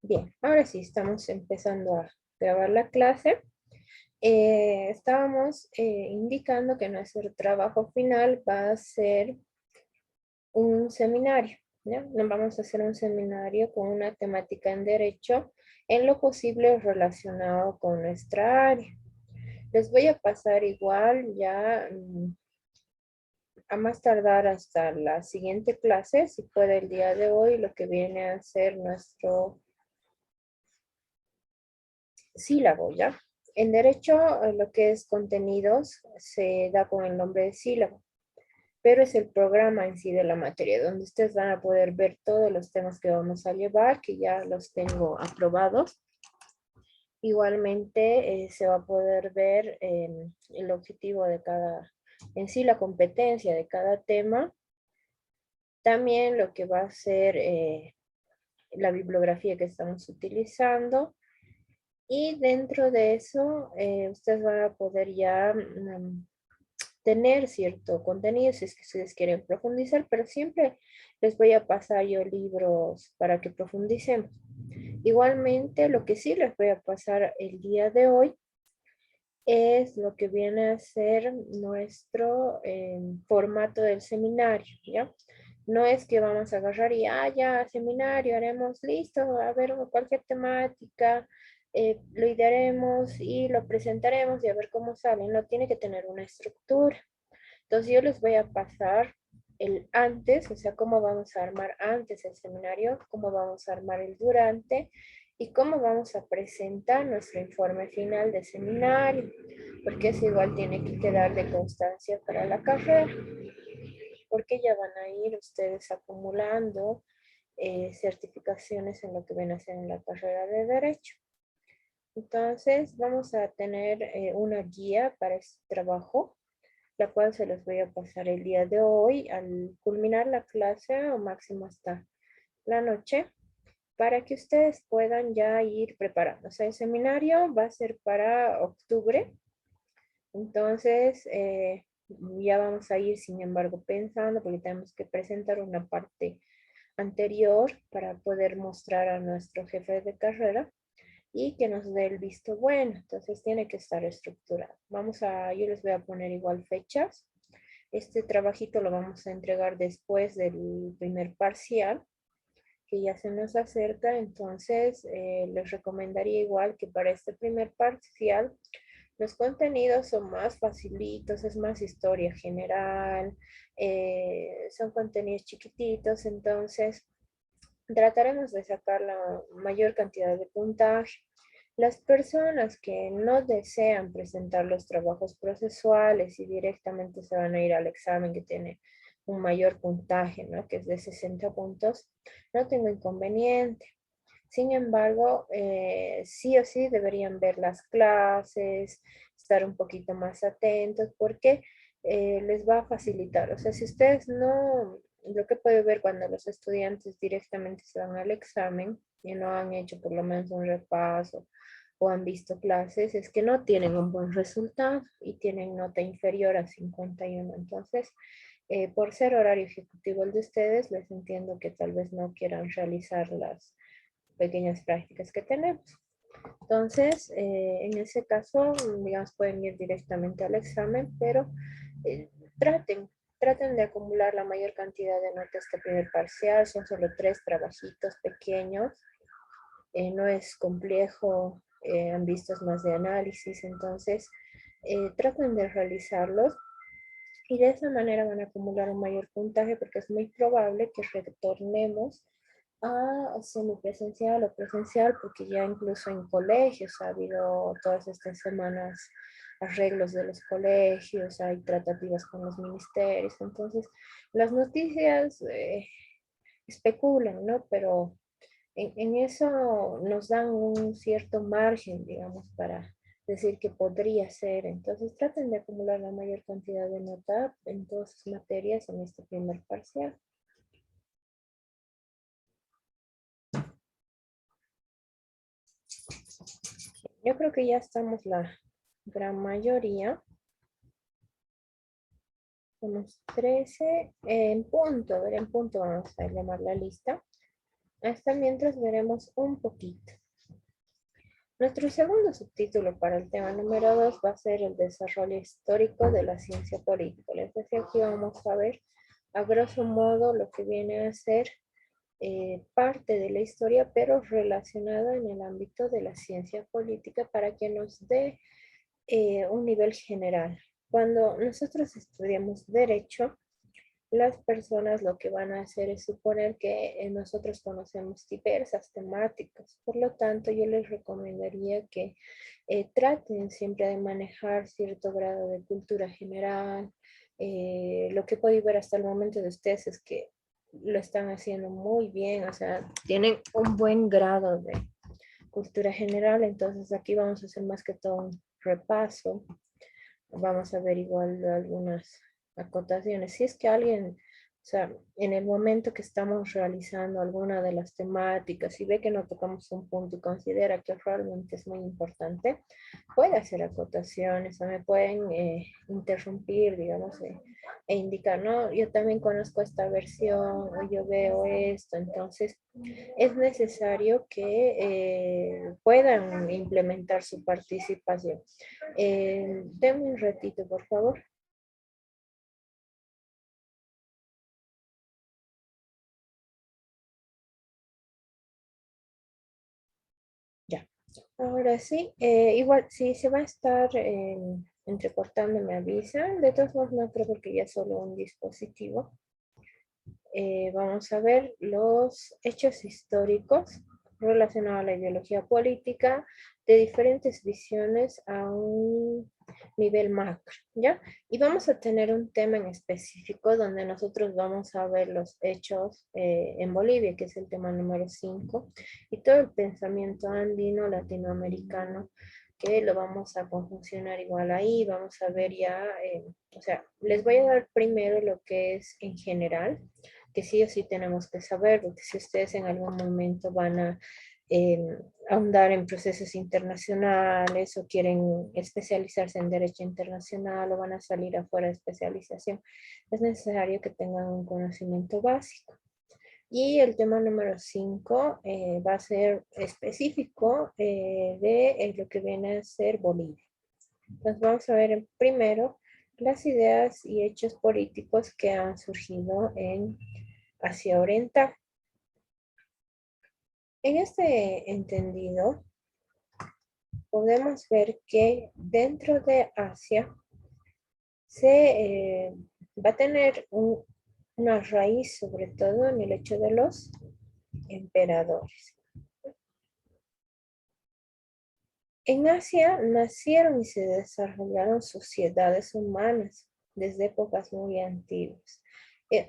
Bien, ahora sí estamos empezando a grabar la clase. Estábamos indicando que nuestro trabajo final va a ser un seminario, ¿ya? Nos vamos a hacer un seminario con una temática en derecho, en lo posible relacionado con nuestra área. Les voy a pasar igual ya a más tardar hasta la siguiente clase, si puede el día de hoy, lo que viene a ser nuestro sílabo, ¿ya? En derecho, lo que es contenidos se da con el nombre de sílabo, pero es el programa en sí de la materia, donde ustedes van a poder ver todos los temas que vamos a llevar, que ya los tengo aprobados. Igualmente, se va a poder ver el objetivo de cada, en sí la competencia de cada tema. También lo que va a ser la bibliografía que estamos utilizando. Y dentro de eso, ustedes van a poder ya tener cierto contenido si es que ustedes quieren profundizar, pero siempre les voy a pasar yo libros para que profundicemos. Igualmente, lo que sí les voy a pasar el día de hoy es lo que viene a ser nuestro formato del seminario, ¿ya? No es que vamos a agarrar y, ya, seminario, haremos listo, a ver cualquier temática, lo idearemos y lo presentaremos y a ver cómo sale. No tiene que tener una estructura. Entonces yo les voy a pasar el antes, o sea, cómo vamos a armar antes el seminario, cómo vamos a armar el durante y cómo vamos a presentar nuestro informe final de seminario, porque eso igual tiene que quedar de constancia para la carrera, porque ya van a ir ustedes acumulando certificaciones en lo que ven a hacer en la carrera de Derecho. Entonces, vamos a tener una guía para este trabajo, la cual se los voy a pasar el día de hoy al culminar la clase o máximo hasta la noche para que ustedes puedan ya ir preparando. O sea, el seminario va a ser para octubre, entonces ya vamos a ir, sin embargo, pensando porque tenemos que presentar una parte anterior para poder mostrar a nuestro jefe de carrera y que nos dé el visto bueno. Entonces tiene que estar estructurado. Yo les voy a poner igual fechas. Este trabajito lo vamos a entregar después del primer parcial, que ya se nos acerca. Entonces, les recomendaría igual que para este primer parcial, los contenidos son más facilitos, es más historia general, son contenidos chiquititos, entonces trataremos de sacar la mayor cantidad de puntaje. Las personas que no desean presentar los trabajos procesuales y directamente se van a ir al examen que tiene un mayor puntaje, ¿no? Que es de 60 puntos, no tengo inconveniente. Sin embargo, sí o sí deberían ver las clases, estar un poquito más atentos, porque les va a facilitar. O sea, si ustedes no, lo que puede ver cuando los estudiantes directamente se van al examen y no han hecho por lo menos un repaso o han visto clases, es que no tienen un buen resultado y tienen nota inferior a 51. Entonces, por ser horario ejecutivo el de ustedes, les entiendo que tal vez no quieran realizar las pequeñas prácticas que tenemos. Entonces, en ese caso, digamos, pueden ir directamente al examen, pero eh, traten, traten de acumular la mayor cantidad de notas que primer parcial. Son solo 3 trabajitos pequeños, no es complejo, han visto más de análisis, entonces traten de realizarlos y de esa manera van a acumular un mayor puntaje porque es muy probable que retornemos a semipresencial o presencial, porque ya incluso en colegios ha habido todas estas semanas arreglos de los colegios, hay tratativas con los ministerios, entonces las noticias especulan, ¿no? Pero en eso nos dan un cierto margen, digamos, para decir que podría ser. Entonces traten de acumular la mayor cantidad de nota en todas sus materias en este primer parcial. Yo creo que ya estamos la gran mayoría. Somos 13 en punto. A ver, en punto vamos a llamar la lista. Hasta mientras veremos un poquito. Nuestro segundo subtítulo para el tema número 2 va a ser el desarrollo histórico de la ciencia política. Les decía que vamos a ver a grosso modo lo que viene a ser parte de la historia, pero relacionada en el ámbito de la ciencia política para que nos dé un nivel general. Cuando nosotros estudiamos derecho, las personas lo que van a hacer es suponer que nosotros conocemos diversas temáticas. Por lo tanto, yo les recomendaría que traten siempre de manejar cierto grado de cultura general. Lo que he podido ver hasta el momento de ustedes es que lo están haciendo muy bien, o sea, tienen un buen grado de cultura general. Entonces aquí vamos a hacer más que todo un repaso. Vamos a ver igual algunas acotaciones. Si es que alguien, o sea, en el momento que estamos realizando alguna de las temáticas y ve que no tocamos un punto y considera que realmente es muy importante, puede hacer acotaciones o me pueden interrumpir, digamos, e indicar, no, yo también conozco esta versión o yo veo esto. Entonces, es necesario que puedan implementar su participación. Denme un ratito, por favor. Ya. Ahora sí, igual, si se va a estar entrecortando, me avisan. De todos modos, no creo porque ya es solo un dispositivo. Vamos a ver los hechos históricos relacionados a la ideología política de diferentes visiones a un nivel macro, ¿ya? Y vamos a tener un tema en específico donde nosotros vamos a ver los hechos en Bolivia, que es el tema número 5, y todo el pensamiento andino latinoamericano, que lo vamos a conjuncionar igual ahí. Vamos a ver ya, o sea, les voy a dar primero lo que es en general, que sí o sí tenemos que saber, porque si ustedes en algún momento van a eh, ahondar en procesos internacionales o quieren especializarse en derecho internacional o van a salir afuera de especialización, es necesario que tengan un conocimiento básico. Y el tema número 5 va a ser específico de lo que viene a ser Bolivia. Entonces vamos a ver primero las ideas y hechos políticos que han surgido en Asia Oriental. En este entendido, podemos ver que dentro de Asia se va a tener una raíz, sobre todo en el hecho de los emperadores. En Asia nacieron y se desarrollaron sociedades humanas desde épocas muy antiguas.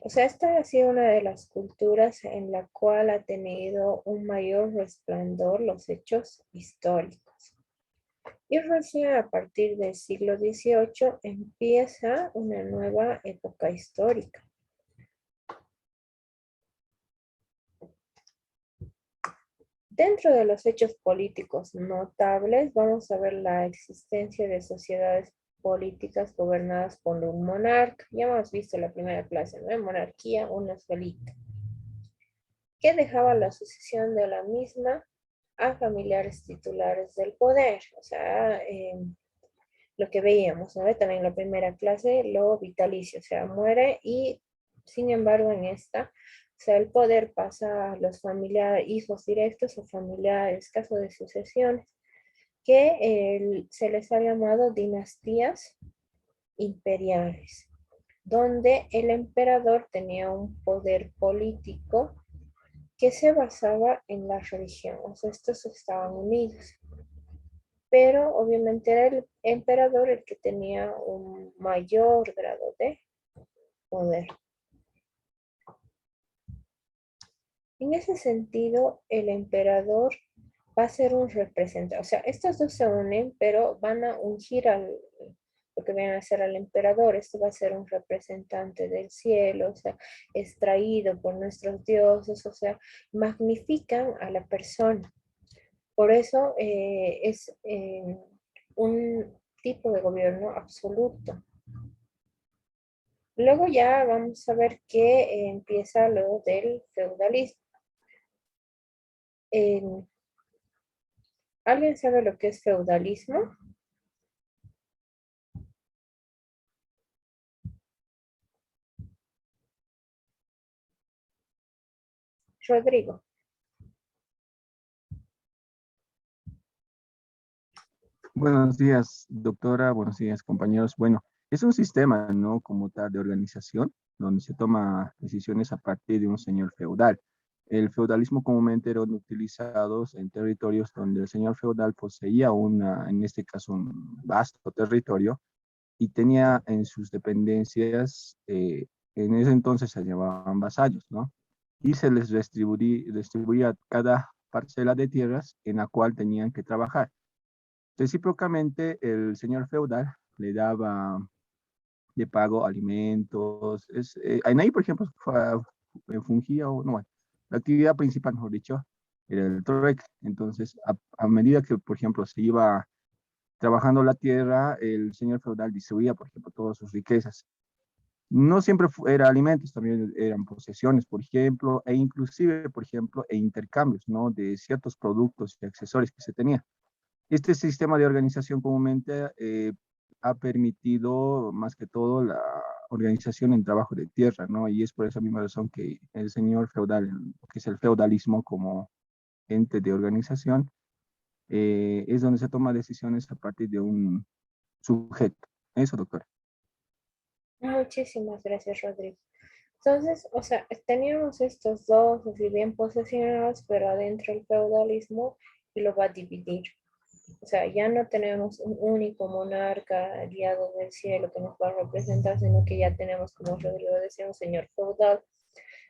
O sea, esta ha sido una de las culturas en la cual ha tenido un mayor resplandor los hechos históricos. Y recién a partir del siglo XVIII empieza una nueva época histórica. Dentro de los hechos políticos notables, vamos a ver la existencia de sociedades políticas gobernadas por un monarca. Ya hemos visto la primera clase, ¿no? Monarquía, una solita, que dejaba la sucesión de la misma a familiares titulares del poder. O sea, lo que veíamos, ¿no? También en la primera clase, lo vitalicio, o sea, muere y sin embargo en esta, o sea, el poder pasa a los familiares, hijos directos o familiares, caso de sucesiones, que se les ha llamado dinastías imperiales, donde el emperador tenía un poder político que se basaba en la religión, o sea, estos estaban unidos, pero obviamente era el emperador el que tenía un mayor grado de poder. En ese sentido, el emperador va a ser un representante, o sea, estos dos se unen, pero van a ungir lo que viene a ser al emperador. Este va a ser un representante del cielo, o sea, extraído por nuestros dioses, o sea, magnifican a la persona. Por eso es un tipo de gobierno absoluto. Luego ya vamos a ver que empieza lo del feudalismo. ¿Alguien sabe lo que es feudalismo? Rodrigo. Buenos días, doctora. Buenos días, compañeros. Bueno, es un sistema, ¿no? Como tal de organización, donde se toma decisiones a partir de un señor feudal. El feudalismo comúnmente eran utilizados en territorios donde el señor feudal poseía en este caso, un vasto territorio y tenía en sus dependencias, en ese entonces se llamaban vasallos, ¿no? Y se les distribuía cada parcela de tierras en la cual tenían que trabajar. Recíprocamente, el señor feudal le daba de pago alimentos. En ahí, por ejemplo, fungía, o no, bueno, la actividad principal, mejor dicho, era el trueque. Entonces, a medida que, por ejemplo, se iba trabajando la tierra, el señor feudal distribuía, por ejemplo, todas sus riquezas. No siempre era alimentos, también eran posesiones, por ejemplo, e inclusive, por ejemplo, intercambios, ¿no? De ciertos productos y accesorios que se tenía. Este sistema de organización comúnmente ha permitido más que todo la organización en trabajo de tierra, ¿no? Y es por esa misma razón que el señor feudal, que es el feudalismo como ente de organización, es donde se toma decisiones a partir de un sujeto. Eso, doctor. Muchísimas gracias, Rodrigo. Entonces, o sea, teníamos estos dos, así bien posesionados, pero adentro el feudalismo y lo va a dividir. O sea, ya no tenemos un único monarca guiado del cielo que nos va a representar, sino que ya tenemos, como Rodrigo decía, un señor feudal.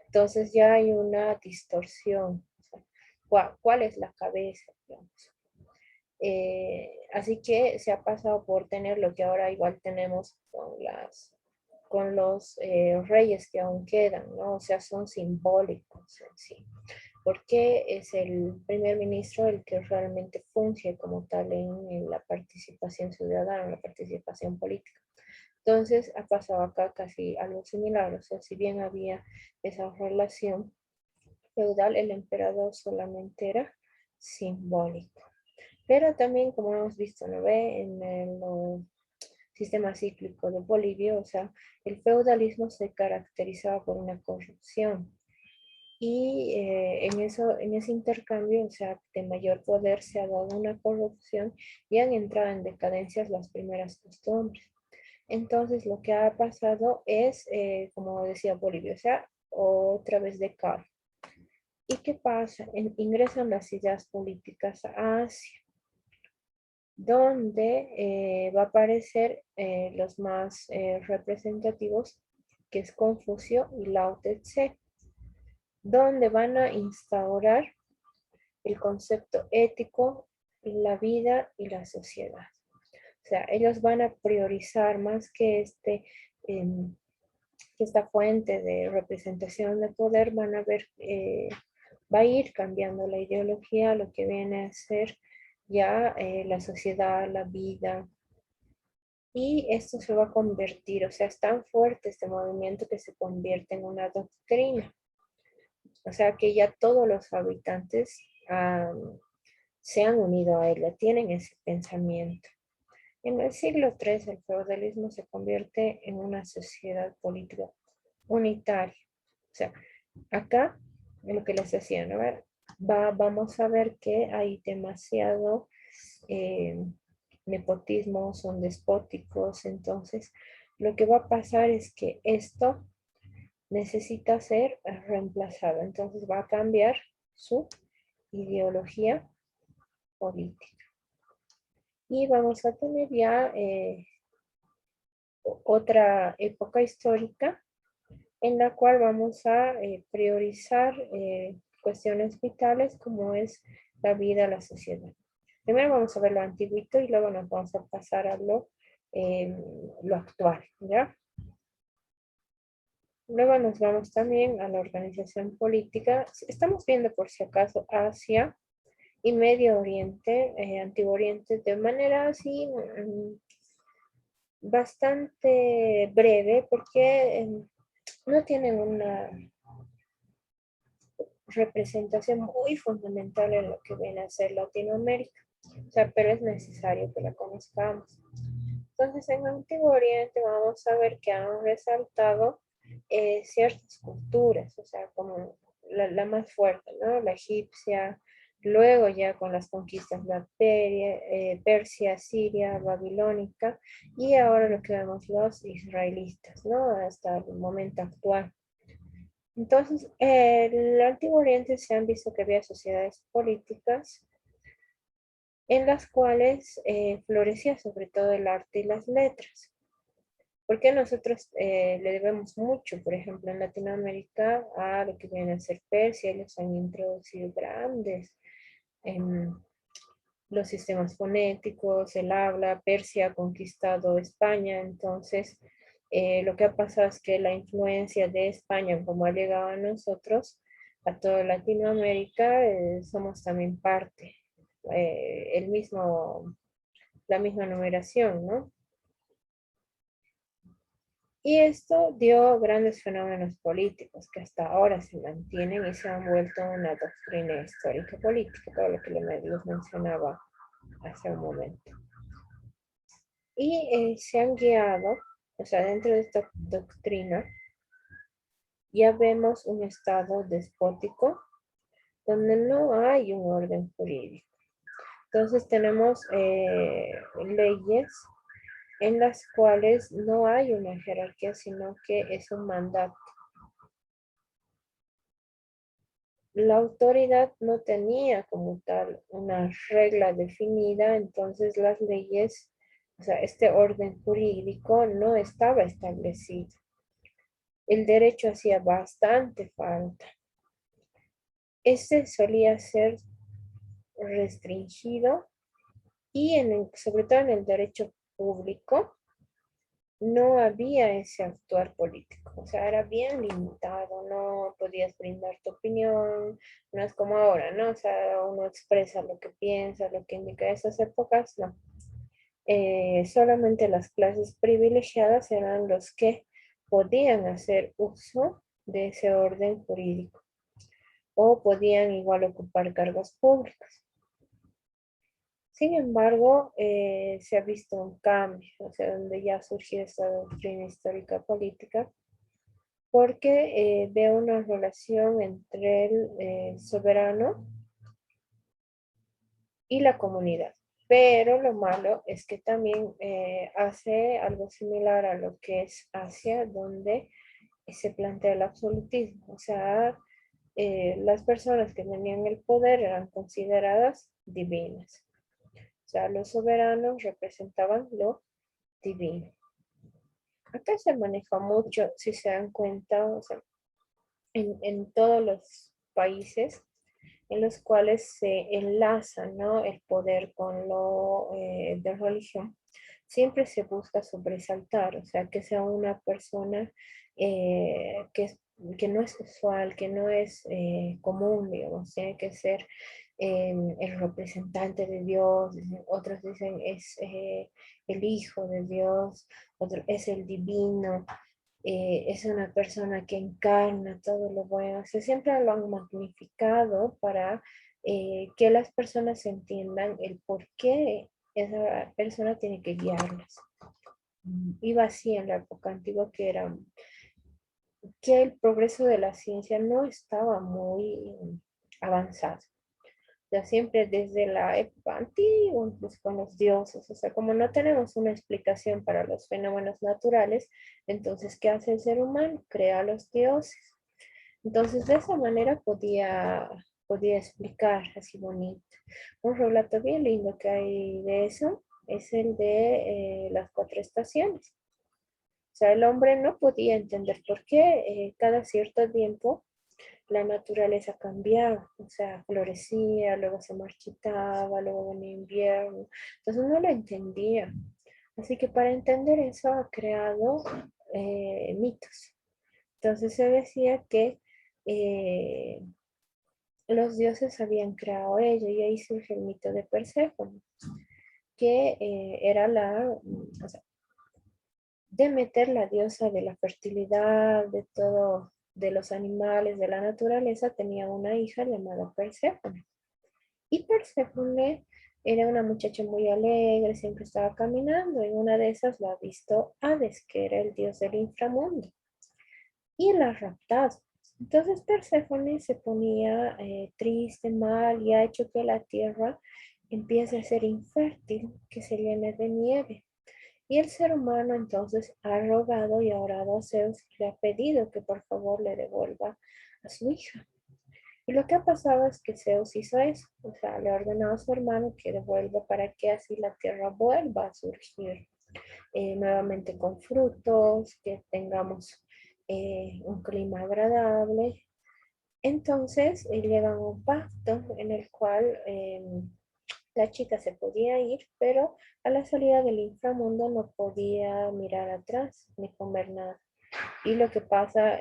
Entonces ya hay una distorsión. O sea, ¿cuál es la cabeza, digamos? Así que se ha pasado por tener lo que ahora igual tenemos con los reyes que aún quedan, ¿no? O sea, son simbólicos en sí, porque es el primer ministro el que realmente funge como tal en la participación ciudadana, en la participación política. Entonces, ha pasado acá casi algo similar, o sea, si bien había esa relación feudal, el emperador solamente era simbólico. Pero también, como hemos visto, ¿no ve? En el sistema cíclico de Bolivia, o sea, el feudalismo se caracterizaba por una corrupción. Y en ese intercambio, o sea, de mayor poder se ha dado una corrupción y han entrado en decadencias las primeras costumbres. Entonces, lo que ha pasado es, como decía Bolivia, o sea, otra vez de decae. ¿Y qué pasa? Ingresan las ideas políticas a Asia, donde va a aparecer los más representativos, que es Confucio y Lao Tse, donde van a instaurar el concepto ético, la vida y la sociedad. O sea, ellos van a priorizar más que esta fuente de representación de poder, van a ver, va a ir cambiando la ideología, lo que viene a ser ya la sociedad, la vida, y esto se va a convertir, o sea, es tan fuerte este movimiento que se convierte en una doctrina. O sea, que ya todos los habitantes se han unido a ella, tienen ese pensamiento. En el siglo III, el feudalismo se convierte en una sociedad política unitaria. O sea, acá, en lo que les decía, ¿no? Vamos a ver que hay demasiado eh, nepotismo, son despóticos, entonces lo que va a pasar es que esto necesita ser reemplazado, entonces va a cambiar su ideología política. Y vamos a tener ya otra época histórica en la cual vamos a priorizar cuestiones vitales como es la vida, la sociedad. Primero vamos a ver lo antiguito y luego nos vamos a pasar a lo actual, ¿ya? Luego nos vamos también a la organización política. Estamos viendo por si acaso Asia y Medio Oriente, Antiguo Oriente, de manera así bastante breve porque no tienen una representación muy fundamental en lo que viene a ser Latinoamérica. O sea, pero es necesario que la conozcamos. Entonces, en Antiguo Oriente vamos a ver que han resaltado ciertas culturas, o sea, como la más fuerte, ¿no? La egipcia, luego ya con las conquistas, la Persia, Siria, babilónica, y ahora lo que vemos los israelitas, ¿no? Hasta el momento actual. Entonces, en el Antiguo Oriente se han visto que había sociedades políticas en las cuales florecía sobre todo el arte y las letras. Porque nosotros le debemos mucho, por ejemplo, en Latinoamérica, a lo que viene a ser Persia. Ellos han introducido grandes los sistemas fonéticos, el habla. Persia ha conquistado España, entonces lo que ha pasado es que la influencia de España, como ha llegado a nosotros, a toda Latinoamérica, somos también parte, la misma numeración, ¿no? Y esto dio grandes fenómenos políticos que hasta ahora se mantienen y se han vuelto una doctrina histórica política, todo lo que les mencionaba hace un momento. Y se han guiado, o sea, dentro de esta doctrina, ya vemos un estado despótico donde no hay un orden jurídico. Entonces tenemos leyes en las cuales no hay una jerarquía, sino que es un mandato. La autoridad no tenía como tal una regla definida, entonces las leyes, o sea, este orden jurídico no estaba establecido. El derecho hacía bastante falta. Este solía ser restringido y sobre todo en el derecho público no había ese actuar político, o sea, era bien limitado, no podías brindar tu opinión, no es como ahora, ¿no? O sea, uno expresa lo que piensa, lo que indica esas épocas, no. Solamente las clases privilegiadas eran los que podían hacer uso de ese orden jurídico o podían igual ocupar cargos públicos. Sin embargo, se ha visto un cambio, o sea, donde ya surgió esta doctrina histórica política, porque ve una relación entre el soberano y la comunidad. Pero lo malo es que también hace algo similar a lo que es Asia, donde se plantea el absolutismo. O sea, las personas que tenían el poder eran consideradas divinas. O sea, los soberanos representaban lo divino. Acá se maneja mucho, si se dan cuenta, o sea, en todos los países en los cuales se enlaza, ¿no?, el poder con lo de religión, siempre se busca sobresaltar, o sea, que sea una persona que no es usual, que no es común, digamos, tiene que ser el representante de Dios, otros dicen es el Hijo de Dios, otro es el divino, es una persona que encarna todo lo bueno. O sea, siempre lo han magnificado para que las personas entiendan el por qué esa persona tiene que guiarlas. Iba así en la época antigua, que el progreso de la ciencia no estaba muy avanzado. Ya siempre desde la época antigua, pues con los dioses, o sea, como no tenemos una explicación para los fenómenos naturales, entonces, ¿qué hace el ser humano? Crea a los dioses. Entonces, de esa manera podía explicar así bonito. Un relato bien lindo que hay de eso es el de las 4 estaciones. O sea, el hombre no podía entender por qué cada cierto tiempo la naturaleza cambiaba, o sea, florecía, luego se marchitaba, luego venía invierno, entonces no lo entendía. Así que para entender eso ha creado mitos. Entonces se decía que eh, los dioses habían creado ello y ahí surge el mito de Perséfone, que era o sea, Demeter, la diosa de la fertilidad, de todo de los animales, de la naturaleza, tenía una hija llamada Perséfone. Y Perséfone era una muchacha muy alegre, siempre estaba caminando. En una de esas la ha visto Hades, que era el dios del inframundo, y la ha raptado. Entonces Perséfone se ponía triste, mal, y ha hecho que la tierra empiece a ser infértil, que se llene de nieve. Y el ser humano entonces ha rogado y ha orado a Zeus y le ha pedido que por favor le devuelva a su hija. Y lo que ha pasado es que Zeus hizo eso, o sea, le ha ordenado a su hermano que devuelva para que así la tierra vuelva a surgir nuevamente con frutos, que tengamos un clima agradable. Entonces llegan a un pacto en el cual la chica se podía ir, pero a la salida del inframundo no podía mirar atrás ni comer nada. Y lo que pasa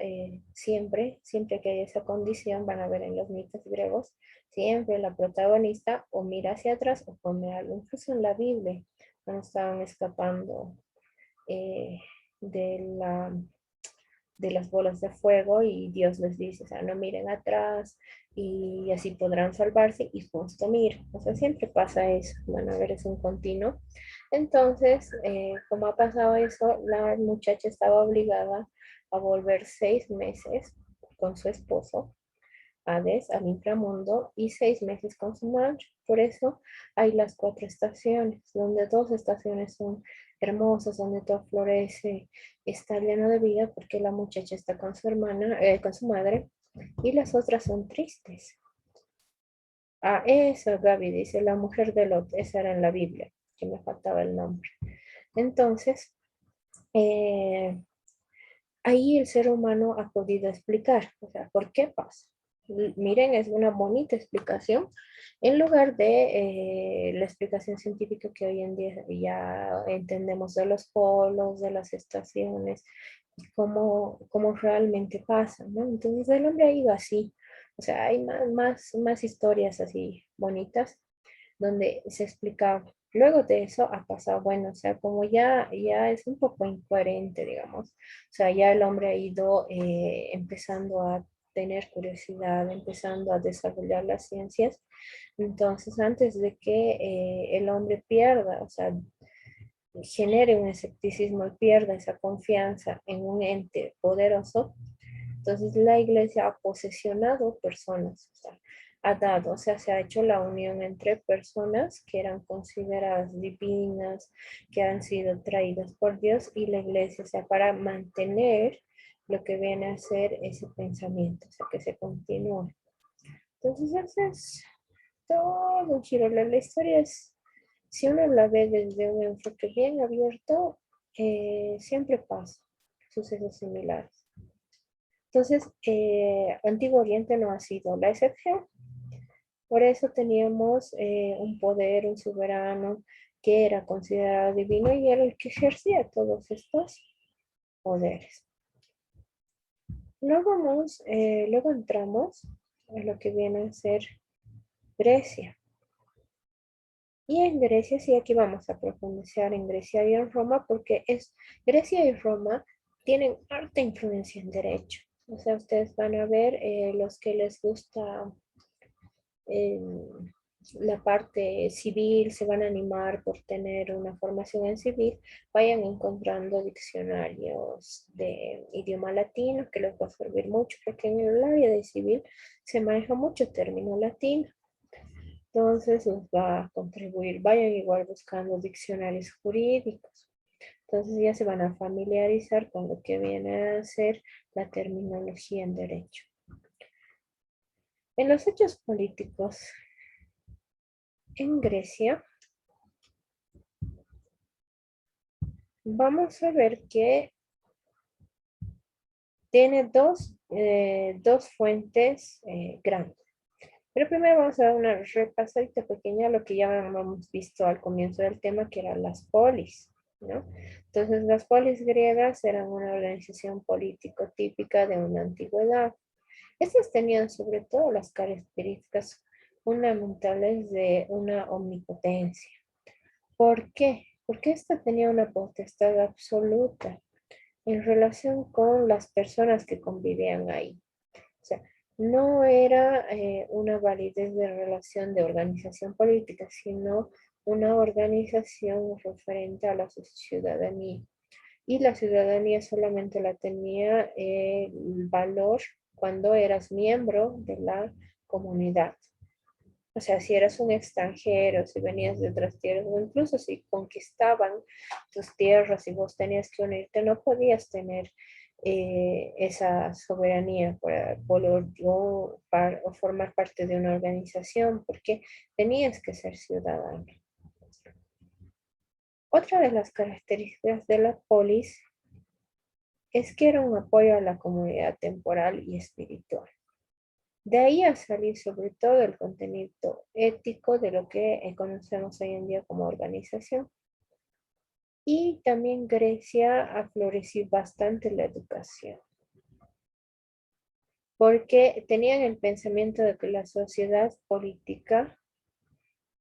siempre que hay esa condición, van a ver en los mitos griegos, siempre la protagonista o mira hacia atrás o come algo. Incluso en la Biblia, cuando estaban escapando eh, de de las bolas de fuego y Dios les dice, o sea, no miren atrás y así podrán salvarse y justo miren. O sea, siempre pasa eso, van a ver, es un continuo. Entonces, como ha pasado eso, la muchacha estaba obligada a volver 6 meses con su esposo, Hades, al inframundo, y 6 meses con su madre. Por eso hay las 4 estaciones, donde 2 estaciones son hermosas, donde todo florece, está lleno de vida, porque la muchacha está con su hermana, con su madre, y las otras son tristes. Ah, eso, Gaby dice, la mujer de Lot, esa era en la Biblia, que me faltaba el nombre. Entonces, eh, ahí el ser humano ha podido explicar, o sea, ¿por qué pasa? Miren, es una bonita explicación, en lugar de la explicación científica que hoy en día ya entendemos de los polos, de las estaciones, y cómo realmente pasa, ¿no? Entonces el hombre ha ido así, o sea, hay más historias así bonitas donde se explicaba. Luego de eso ha pasado, bueno, o sea, como ya es un poco incoherente, digamos. O sea, ya el hombre ha ido empezando a tener curiosidad, empezando a desarrollar las ciencias. Entonces, antes de que el hombre pierda, o sea, genere un escepticismo y pierda esa confianza en un ente poderoso, entonces la iglesia ha posesionado personas, o sea, ha dado, o sea, se ha hecho la unión entre personas que eran consideradas divinas, que han sido traídas por Dios y la iglesia, o sea, para mantener lo que viene a ser ese pensamiento, o sea, que se continúe. Entonces, ese es todo un giro. La historia es, si uno la ve desde un enfoque bien abierto, siempre pasa sucesos similares. Entonces, Antiguo Oriente no ha sido la excepción. Por eso teníamos un poder, un soberano que era considerado divino y era el que ejercía todos estos poderes. Luego entramos en lo que viene a ser Grecia. Y en Grecia, sí, aquí vamos a profundizar en Grecia y en Roma, porque Grecia y Roma tienen alta influencia en derecho. O sea, ustedes van a ver los que les gusta eh, la parte civil, se van a animar por tener una formación en civil, vayan encontrando diccionarios de idioma latino que les va a servir mucho, porque en el área de civil se maneja mucho término latino. Entonces nos va a contribuir. Vayan igual buscando diccionarios jurídicos. Entonces ya se van a familiarizar con lo que viene a ser la terminología en derecho. En los hechos políticos en Grecia, vamos a ver que tiene dos fuentes grandes. Pero primero vamos a dar una repasadita pequeña a lo que ya hemos visto al comienzo del tema, que eran las polis, ¿no? Entonces, las polis griegas eran una organización político típica de una antigüedad. Estas tenían sobre todo las características fundamentales de una omnipotencia. ¿Por qué? Porque esta tenía una potestad absoluta. en relación con las personas que convivían ahí. O sea, no era una validez de relación de organización política, sino una organización referente a la ciudadanía. Y la ciudadanía solamente la tenía el valor cuando eras miembro de la comunidad. O sea, si eras un extranjero, si venías de otras tierras, o incluso si conquistaban tus tierras y vos tenías que unirte, no podías tener esa soberanía o formar parte de una organización, porque tenías que ser ciudadano. Otra de las características de la polis es que era un apoyo a la comunidad temporal y espiritual. De ahí a salir sobre todo el contenido ético de lo que conocemos hoy en día como organización. Y también Grecia ha florecido bastante la educación, porque tenían el pensamiento de que la sociedad política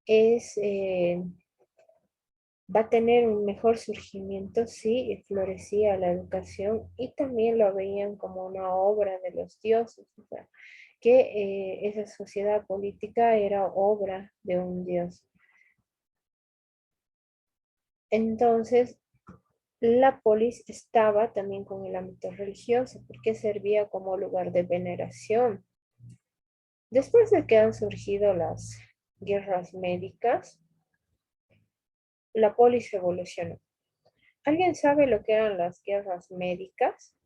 es, va a tener un mejor surgimiento si florecía la educación, y también lo veían como una obra de los dioses, o sea, que esa sociedad política era obra de un dios. Entonces, la polis estaba también con el ámbito religioso, porque servía como lugar de veneración. Después de que han surgido las guerras médicas, la polis evolucionó. ¿Alguien sabe lo que eran las guerras médicas?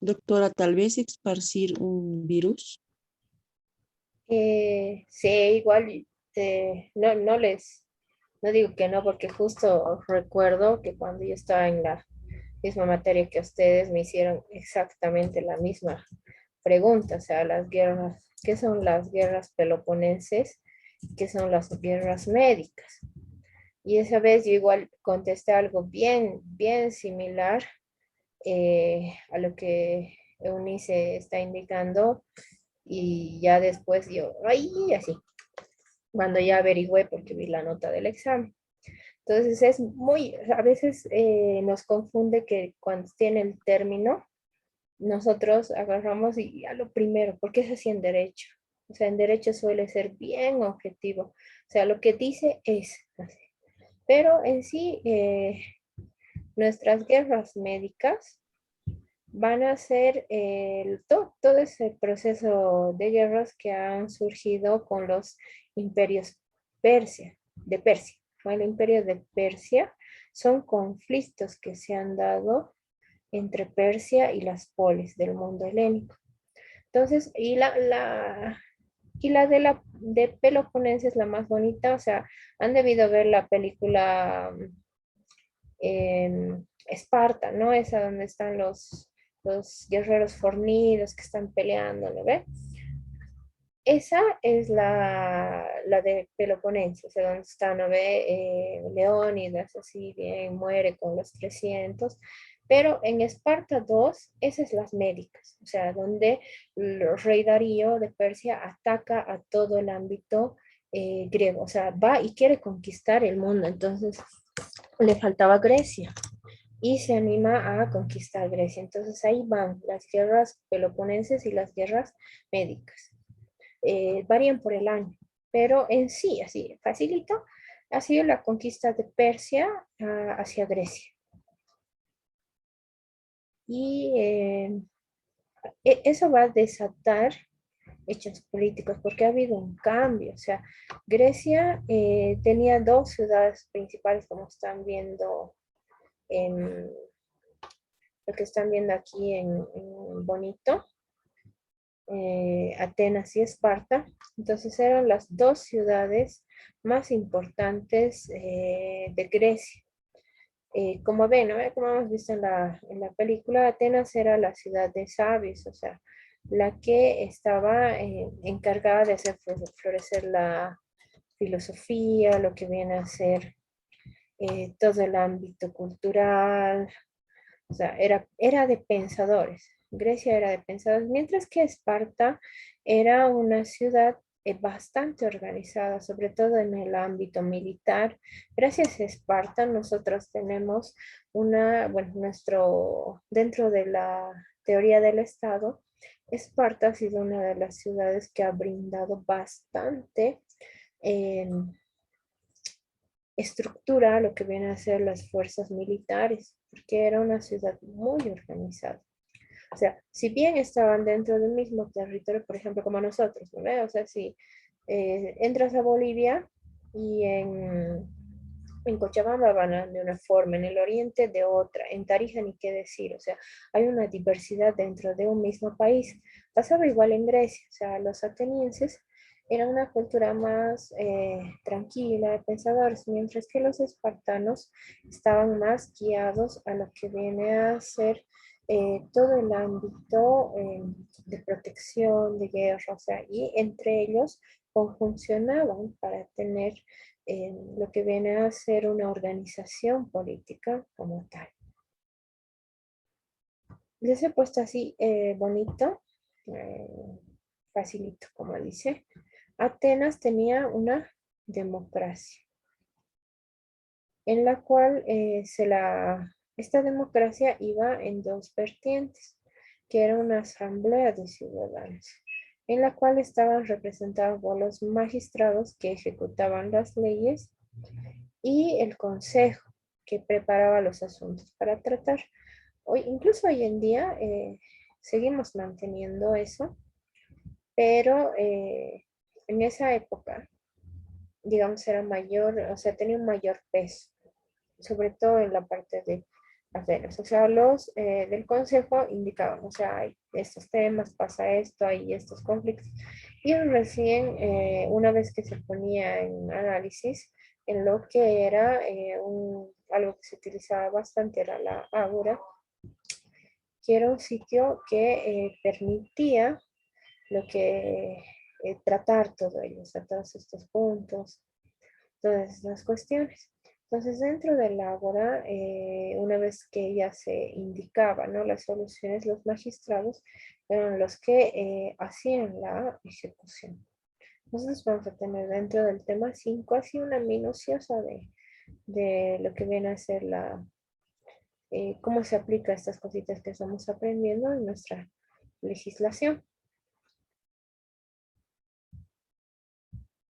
Doctora, tal vez esparcir un virus. Sí, igual, no digo que no, porque justo recuerdo que cuando yo estaba en la misma materia que ustedes me hicieron exactamente la misma pregunta, o sea, las guerras, ¿qué son las guerras peloponeses? ¿Qué son las guerras médicas? Y esa vez yo igual contesté algo bien similar a lo que Eunice está indicando, y ya después yo, ay, así, cuando ya averigüé porque vi la nota del examen. Entonces es muy, a veces nos confunde que cuando tiene el término, nosotros agarramos y a lo primero, porque es así en derecho. O sea, en derecho suele ser bien objetivo. O sea, lo que dice es así. Pero en sí, nuestras guerras médicas van a ser todo ese proceso de guerras que han surgido con los imperios de Persia. El imperio de Persia son conflictos que se han dado entre Persia y las polis del mundo helénico. Entonces, y la de Peloponesia es la más bonita, o sea, han debido ver la película Esparta, ¿no? Esa donde están los guerreros fornidos que están peleando, ¿no ve? Esa es la de Peloponesia, o sea, donde está, ¿no ve? Leónidas, así bien, muere con los 300. Pero en Esparta 2, esas es las médicas, o sea, donde el rey Darío de Persia ataca a todo el ámbito griego, o sea, va y quiere conquistar el mundo, entonces le faltaba Grecia y se anima a conquistar Grecia. Entonces ahí van las guerras peloponenses y las guerras médicas. Varían por el año, pero en sí, así facilito, ha sido la conquista de Persia hacia Grecia. Y eso va a desatar hechos políticos porque ha habido un cambio. O sea, Grecia tenía dos ciudades principales, como están viendo en lo que están viendo aquí en Bonito, Atenas y Esparta. Entonces eran las dos ciudades más importantes de Grecia. Como ven, ¿no? Como hemos visto en la película, Atenas era la ciudad de sabios, o sea, la que estaba encargada de hacer florecer la filosofía, lo que viene a ser todo el ámbito cultural, o sea, era de pensadores. Grecia era de pensadores, mientras que Esparta era una ciudad bastante organizada, sobre todo en el ámbito militar. Gracias a Esparta nosotros tenemos bueno, dentro de la teoría del Estado, Esparta ha sido una de las ciudades que ha brindado bastante estructura a lo que vienen a ser las fuerzas militares, porque era una ciudad muy organizada. O sea, si bien estaban dentro del mismo territorio, por ejemplo, como nosotros, ¿no ve? O sea, si entras a Bolivia y en Cochabamba van de una forma, en el oriente de otra, en Tarija ni qué decir, o sea, hay una diversidad dentro de un mismo país. Pasaba igual en Grecia, o sea, los atenienses eran una cultura más tranquila, de pensadores, mientras que los espartanos estaban más guiados a lo que viene a ser todo el ámbito de protección, de guerra, o sea, y entre ellos conjuncionaban para tener lo que viene a ser una organización política como tal. Les he puesto así bonito, eh, facilito, como dice. Atenas tenía una democracia, en la cual esta democracia iba en dos vertientes, que era una asamblea de ciudadanos, en la cual estaban representados por los magistrados que ejecutaban las leyes y el consejo que preparaba los asuntos para tratar. Incluso hoy en día seguimos manteniendo eso, pero en esa época, digamos, era mayor, o sea, tenía un mayor peso, sobre todo en la parte de Atenas. O sea, los del consejo indicaban, o sea, hay estos temas, pasa esto, hay estos conflictos. Y recién, una vez que se ponía en análisis, en lo que era algo que se utilizaba bastante era la ágora, que era un sitio que permitía lo que tratar todo ello, o sea, todos estos puntos, todas estas cuestiones. Entonces, dentro del ágora, una vez que ya se indicaba, ¿no?, las soluciones, los magistrados eran los que hacían la ejecución. Entonces, vamos a tener dentro del tema 5 así una minuciosa de lo que viene a ser cómo se aplica estas cositas que estamos aprendiendo en nuestra legislación.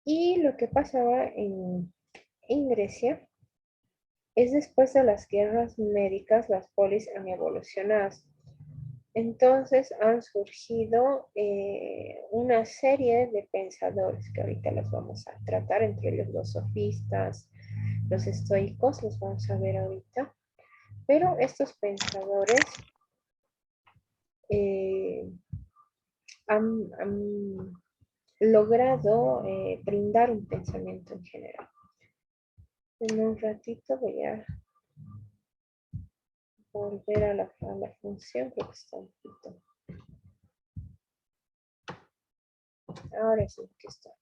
Y lo que pasaba en Grecia es después de las guerras médicas, las polis han evolucionado. Entonces han surgido una serie de pensadores que ahorita los vamos a tratar, entre ellos los sofistas, los estoicos, los vamos a ver ahorita. Pero estos pensadores han logrado brindar un pensamiento en general. En un ratito voy a volver a la función, creo que está un poquito. Ahora sí que está.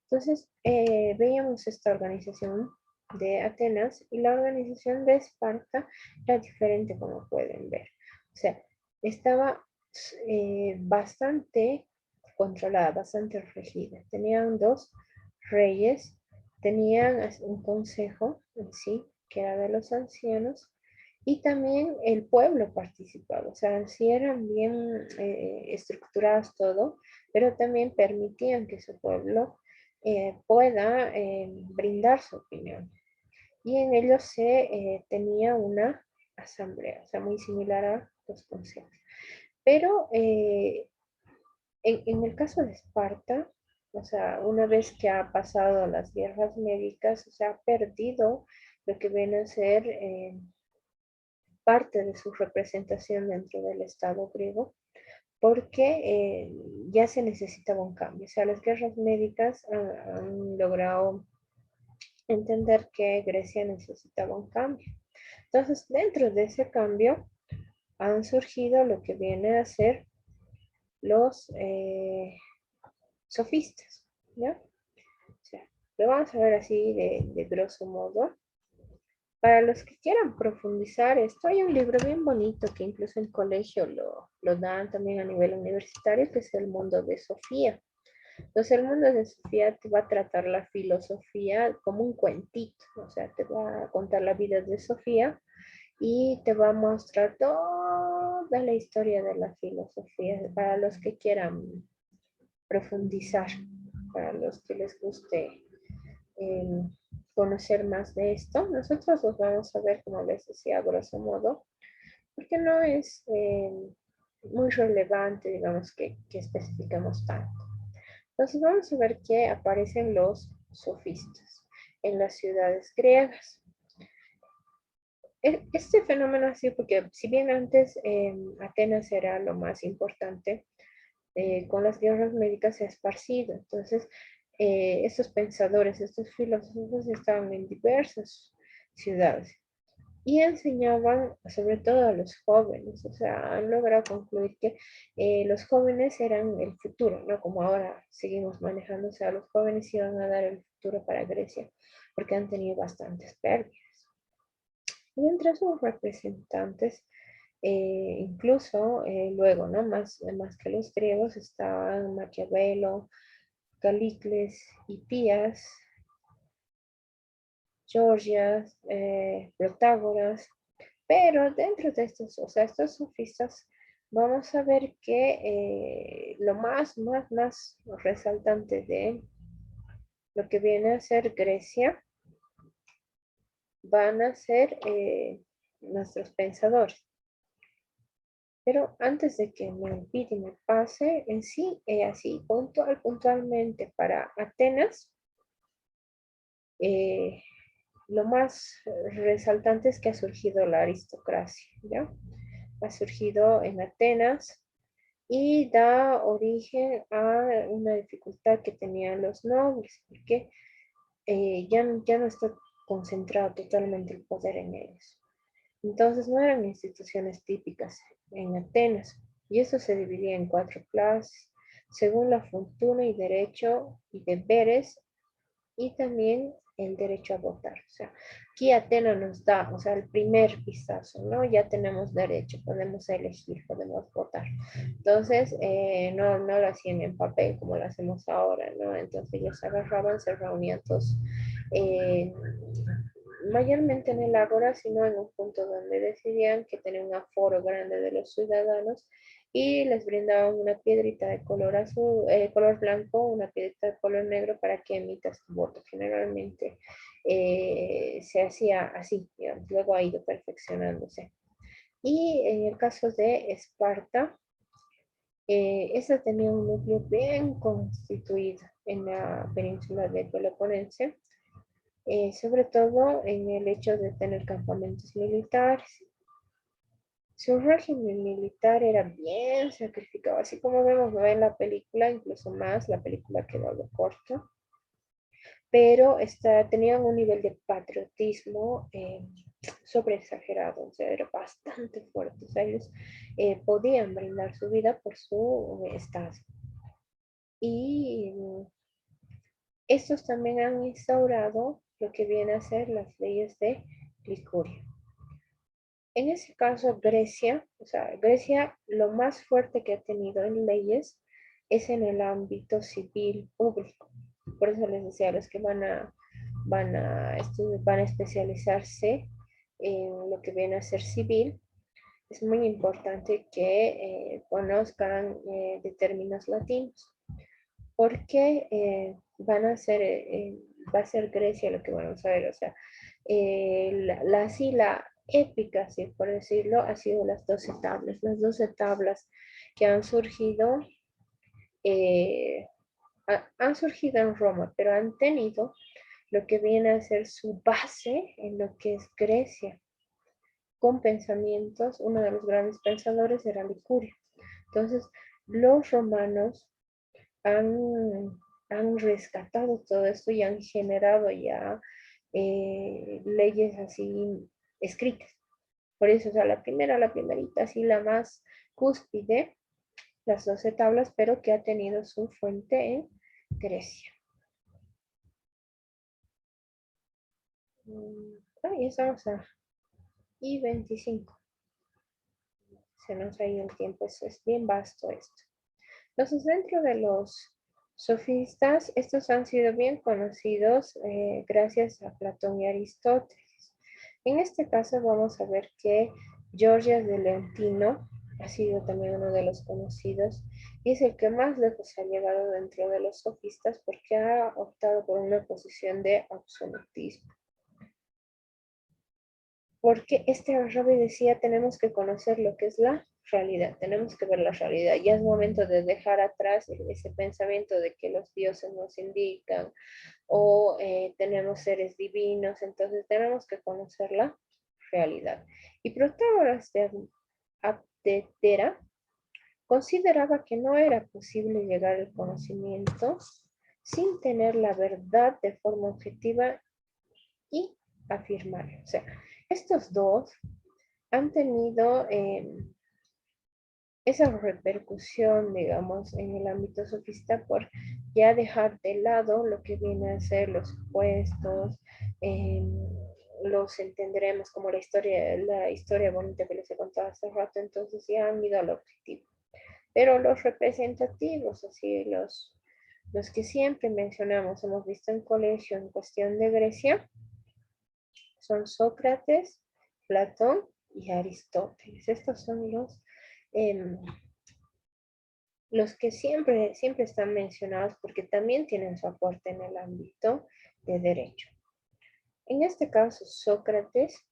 Entonces, veíamos esta organización de Atenas y la organización de Esparta era diferente, como pueden ver. O sea, estaba bastante controlada, bastante regida. Tenían dos reyes, tenían un consejo en sí, que era de los ancianos, y también el pueblo participaba. O sea, sí eran bien estructurados todo, pero también permitían que su pueblo pueda brindar su opinión. Y en ello se tenía una asamblea, o sea, muy similar a los consejos. Pero en el caso de Esparta, o sea, una vez que ha pasado las guerras médicas, o sea, ha perdido lo que viene a ser parte de su representación dentro del Estado griego, porque ya se necesitaba un cambio. O sea, las guerras médicas han logrado entender que Grecia necesitaba un cambio. Entonces, dentro de ese cambio han surgido lo que viene a ser los sofistas, ¿ya? O sea, lo vamos a ver así de grosso modo. Para los que quieran profundizar esto, hay un libro bien bonito que incluso en colegio lo dan también a nivel universitario, que es El mundo de Sofía. Entonces, El mundo de Sofía te va a tratar la filosofía como un cuentito, o sea, te va a contar la vida de Sofía y te va a mostrar toda la historia de la filosofía para los que quieran profundizar, para los que les guste eh, conocer más de esto. Nosotros los vamos a ver, como les decía, a grosso modo, porque no es muy relevante, digamos, que especificamos tanto. Entonces vamos a ver que aparecen los sofistas en las ciudades griegas. Este fenómeno así, porque si bien antes Atenas era lo más importante, con las guerras médicas se ha esparcido. Entonces, estos pensadores, estos filósofos estaban en diversas ciudades y enseñaban sobre todo a los jóvenes, o sea, han logrado concluir que los jóvenes eran el futuro, ¿no? Como ahora seguimos manejando, o sea, los jóvenes iban a dar el futuro para Grecia, porque han tenido bastantes pérdidas. Y entre sus representantes, incluso luego, ¿no? Más que los griegos, estaban Maquiavelo, Calicles, Hipías, Gorgias, Protágoras, pero dentro de estos, o sea, estos sofistas, vamos a ver que lo más resaltante de lo que viene a ser Grecia van a ser nuestros pensadores. Pero antes de que me olvide y me pase, en sí, así puntualmente para Atenas, eh, lo más resaltante es que ha surgido la aristocracia, ¿ya? Ha surgido en Atenas y da origen a una dificultad que tenían los nobles, porque ya no está concentrado totalmente el poder en ellos. Entonces no eran instituciones típicas en Atenas, y eso se dividía en 4 clases, según la fortuna y derecho y deberes, y también el derecho a votar. O sea, aquí Atenas nos da, o sea, el primer vistazo, ¿no? Ya tenemos derecho, podemos elegir, podemos votar. Entonces, no lo hacían en papel como lo hacemos ahora, ¿no? Entonces ellos agarraban, se reunían todos, eh, mayormente en el ágora, sino en un punto donde decidían que tenía un aforo grande de los ciudadanos y les brindaban una piedrita de color azul, color blanco, una piedrita de color negro para que emitas tu voto. Generalmente se hacía así, digamos, luego ha ido perfeccionándose. Y en el caso de Esparta, esta tenía un núcleo bien constituido en la península de Peloponneso, sobre todo en el hecho de tener campamentos militares. Su régimen militar era bien sacrificado, así como vemos en la película, incluso más, la película quedó algo corta, pero tenían un nivel de patriotismo sobre exagerado, o sea, era bastante fuerte, o sea, ellos podían brindar su vida por su estado. Y estos también han instaurado lo que viene a ser las leyes de Licuria. En ese caso, Grecia, o sea, Grecia lo más fuerte que ha tenido en leyes es en el ámbito civil público. Por eso les decía a los que van a especializarse en lo que viene a ser civil, es muy importante que conozcan de términos latinos, porque va a ser Grecia lo que vamos a ver, o sea, la épica, si por decirlo, ha sido las 12 tablas que han surgido, eh, han surgido en Roma, pero han tenido lo que viene a ser su base en lo que es Grecia, con pensamientos, uno de los grandes pensadores era Licurio. Entonces, los romanos han, han rescatado todo esto y han generado ya leyes así escritas. Por eso, o sea, la primerita, así la más cúspide, las 12 tablas, pero que ha tenido su fuente en Grecia. Ya estamos a I-25. Se nos ha ido el tiempo, eso es bien vasto esto. Entonces, dentro de los sofistas, estos han sido bien conocidos gracias a Platón y Aristóteles. En este caso vamos a ver que Gorgias de Leontino ha sido también uno de los conocidos y es el que más lejos ha llegado dentro de los sofistas porque ha optado por una posición de absolutismo. Porque Rabbi decía, tenemos que conocer lo que es la realidad, tenemos que ver la realidad. Ya es momento de dejar atrás ese pensamiento de que los dioses nos indican o tenemos seres divinos, entonces tenemos que conocer la realidad. Y Protágoras de Abdera consideraba que no era posible llegar al conocimiento sin tener la verdad de forma objetiva y afirmar. O sea, estos dos han tenido esa repercusión, digamos, en el ámbito sofista por ya dejar de lado lo que viene a ser los supuestos, los entenderemos como la historia bonita que les he contado hace rato, entonces ya han ido al objetivo. Pero los representativos, así los que siempre mencionamos, hemos visto en colegio en cuestión de Grecia, son Sócrates, Platón y Aristóteles. Estos son los que siempre están mencionados porque también tienen su aporte en el ámbito de derecho. En este caso, Sócrates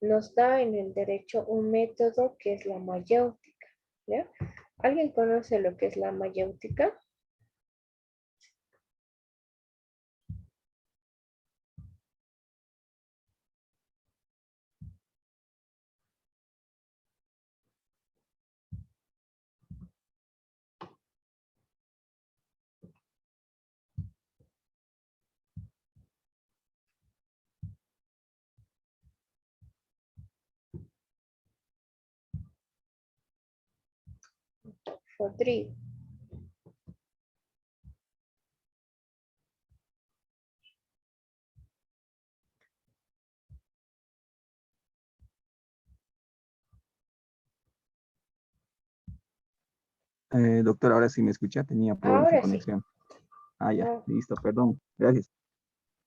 nos da en el derecho un método que es la mayéutica. ¿Ya? ¿Alguien conoce lo que es la mayéutica? Rodrigo. Doctor, ahora sí me escucha, tenía problemas de Ahora sí. conexión. Ah, ya, No. listo, perdón, gracias.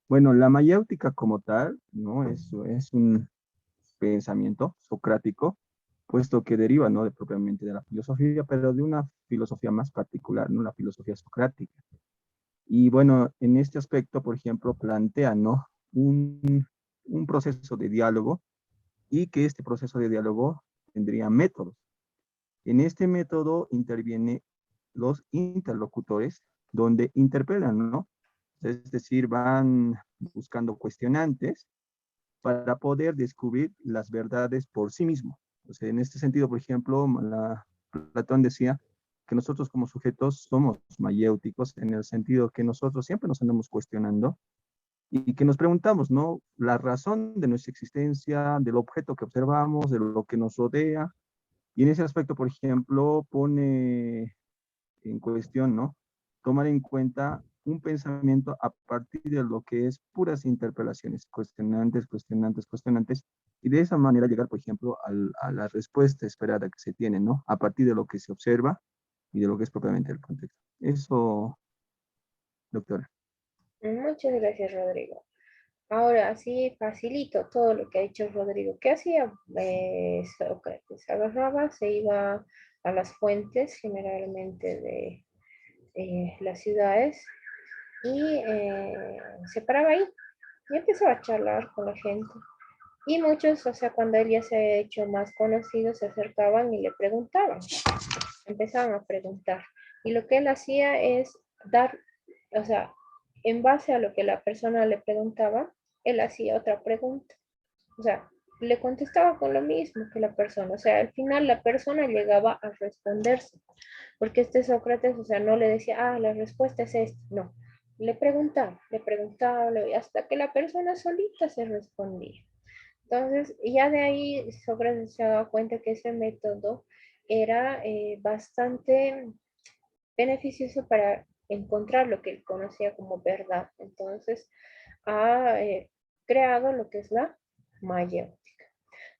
Bueno, la mayéutica como tal, ¿no? Es un pensamiento socrático, puesto que deriva, ¿no? Propiamente de la filosofía, pero de una filosofía más particular, ¿no? La filosofía socrática. Y bueno, en este aspecto, por ejemplo, plantea, ¿no? Un proceso de diálogo y que este proceso de diálogo tendría métodos. En este método intervienen los interlocutores donde interpelan, ¿no? Es decir, van buscando cuestionantes para poder descubrir las verdades por sí mismo. O sea, en este sentido, por ejemplo, Platón decía que nosotros como sujetos somos mayéuticos en el sentido que nosotros siempre nos andamos cuestionando y que nos preguntamos, ¿no? La razón de nuestra existencia, del objeto que observamos, de lo que nos rodea. Y en ese aspecto, por ejemplo, pone en cuestión, ¿no? Tomar en cuenta un pensamiento a partir de lo que es puras interpelaciones, cuestionantes, cuestionantes, cuestionantes, y de esa manera llegar, por ejemplo, a la respuesta esperada que se tiene, ¿no? A partir de lo que se observa y de lo que es propiamente el contexto. Eso, doctora. Muchas gracias, Rodrigo. Ahora sí, facilito todo lo que ha dicho Rodrigo. ¿Qué hacía Sócrates? Agarraba, se iba a las fuentes, generalmente de las ciudades, y se paraba ahí y empezaba a charlar con la gente. Y muchos, o sea, cuando él ya se ha hecho más conocido, se acercaban y le preguntaban, empezaban a preguntar. Y lo que él hacía es dar, o sea, en base a lo que la persona le preguntaba, él hacía otra pregunta. O sea, le contestaba con lo mismo que la persona. O sea, al final la persona llegaba a responderse. Porque este Sócrates, o sea, no le decía, la respuesta es esta. No. Le preguntaba, hasta que la persona solita se respondía. Entonces, ya de ahí Sócrates se ha dado cuenta que ese método era bastante beneficioso para encontrar lo que él conocía como verdad. Entonces, ha creado lo que es la mayéutica.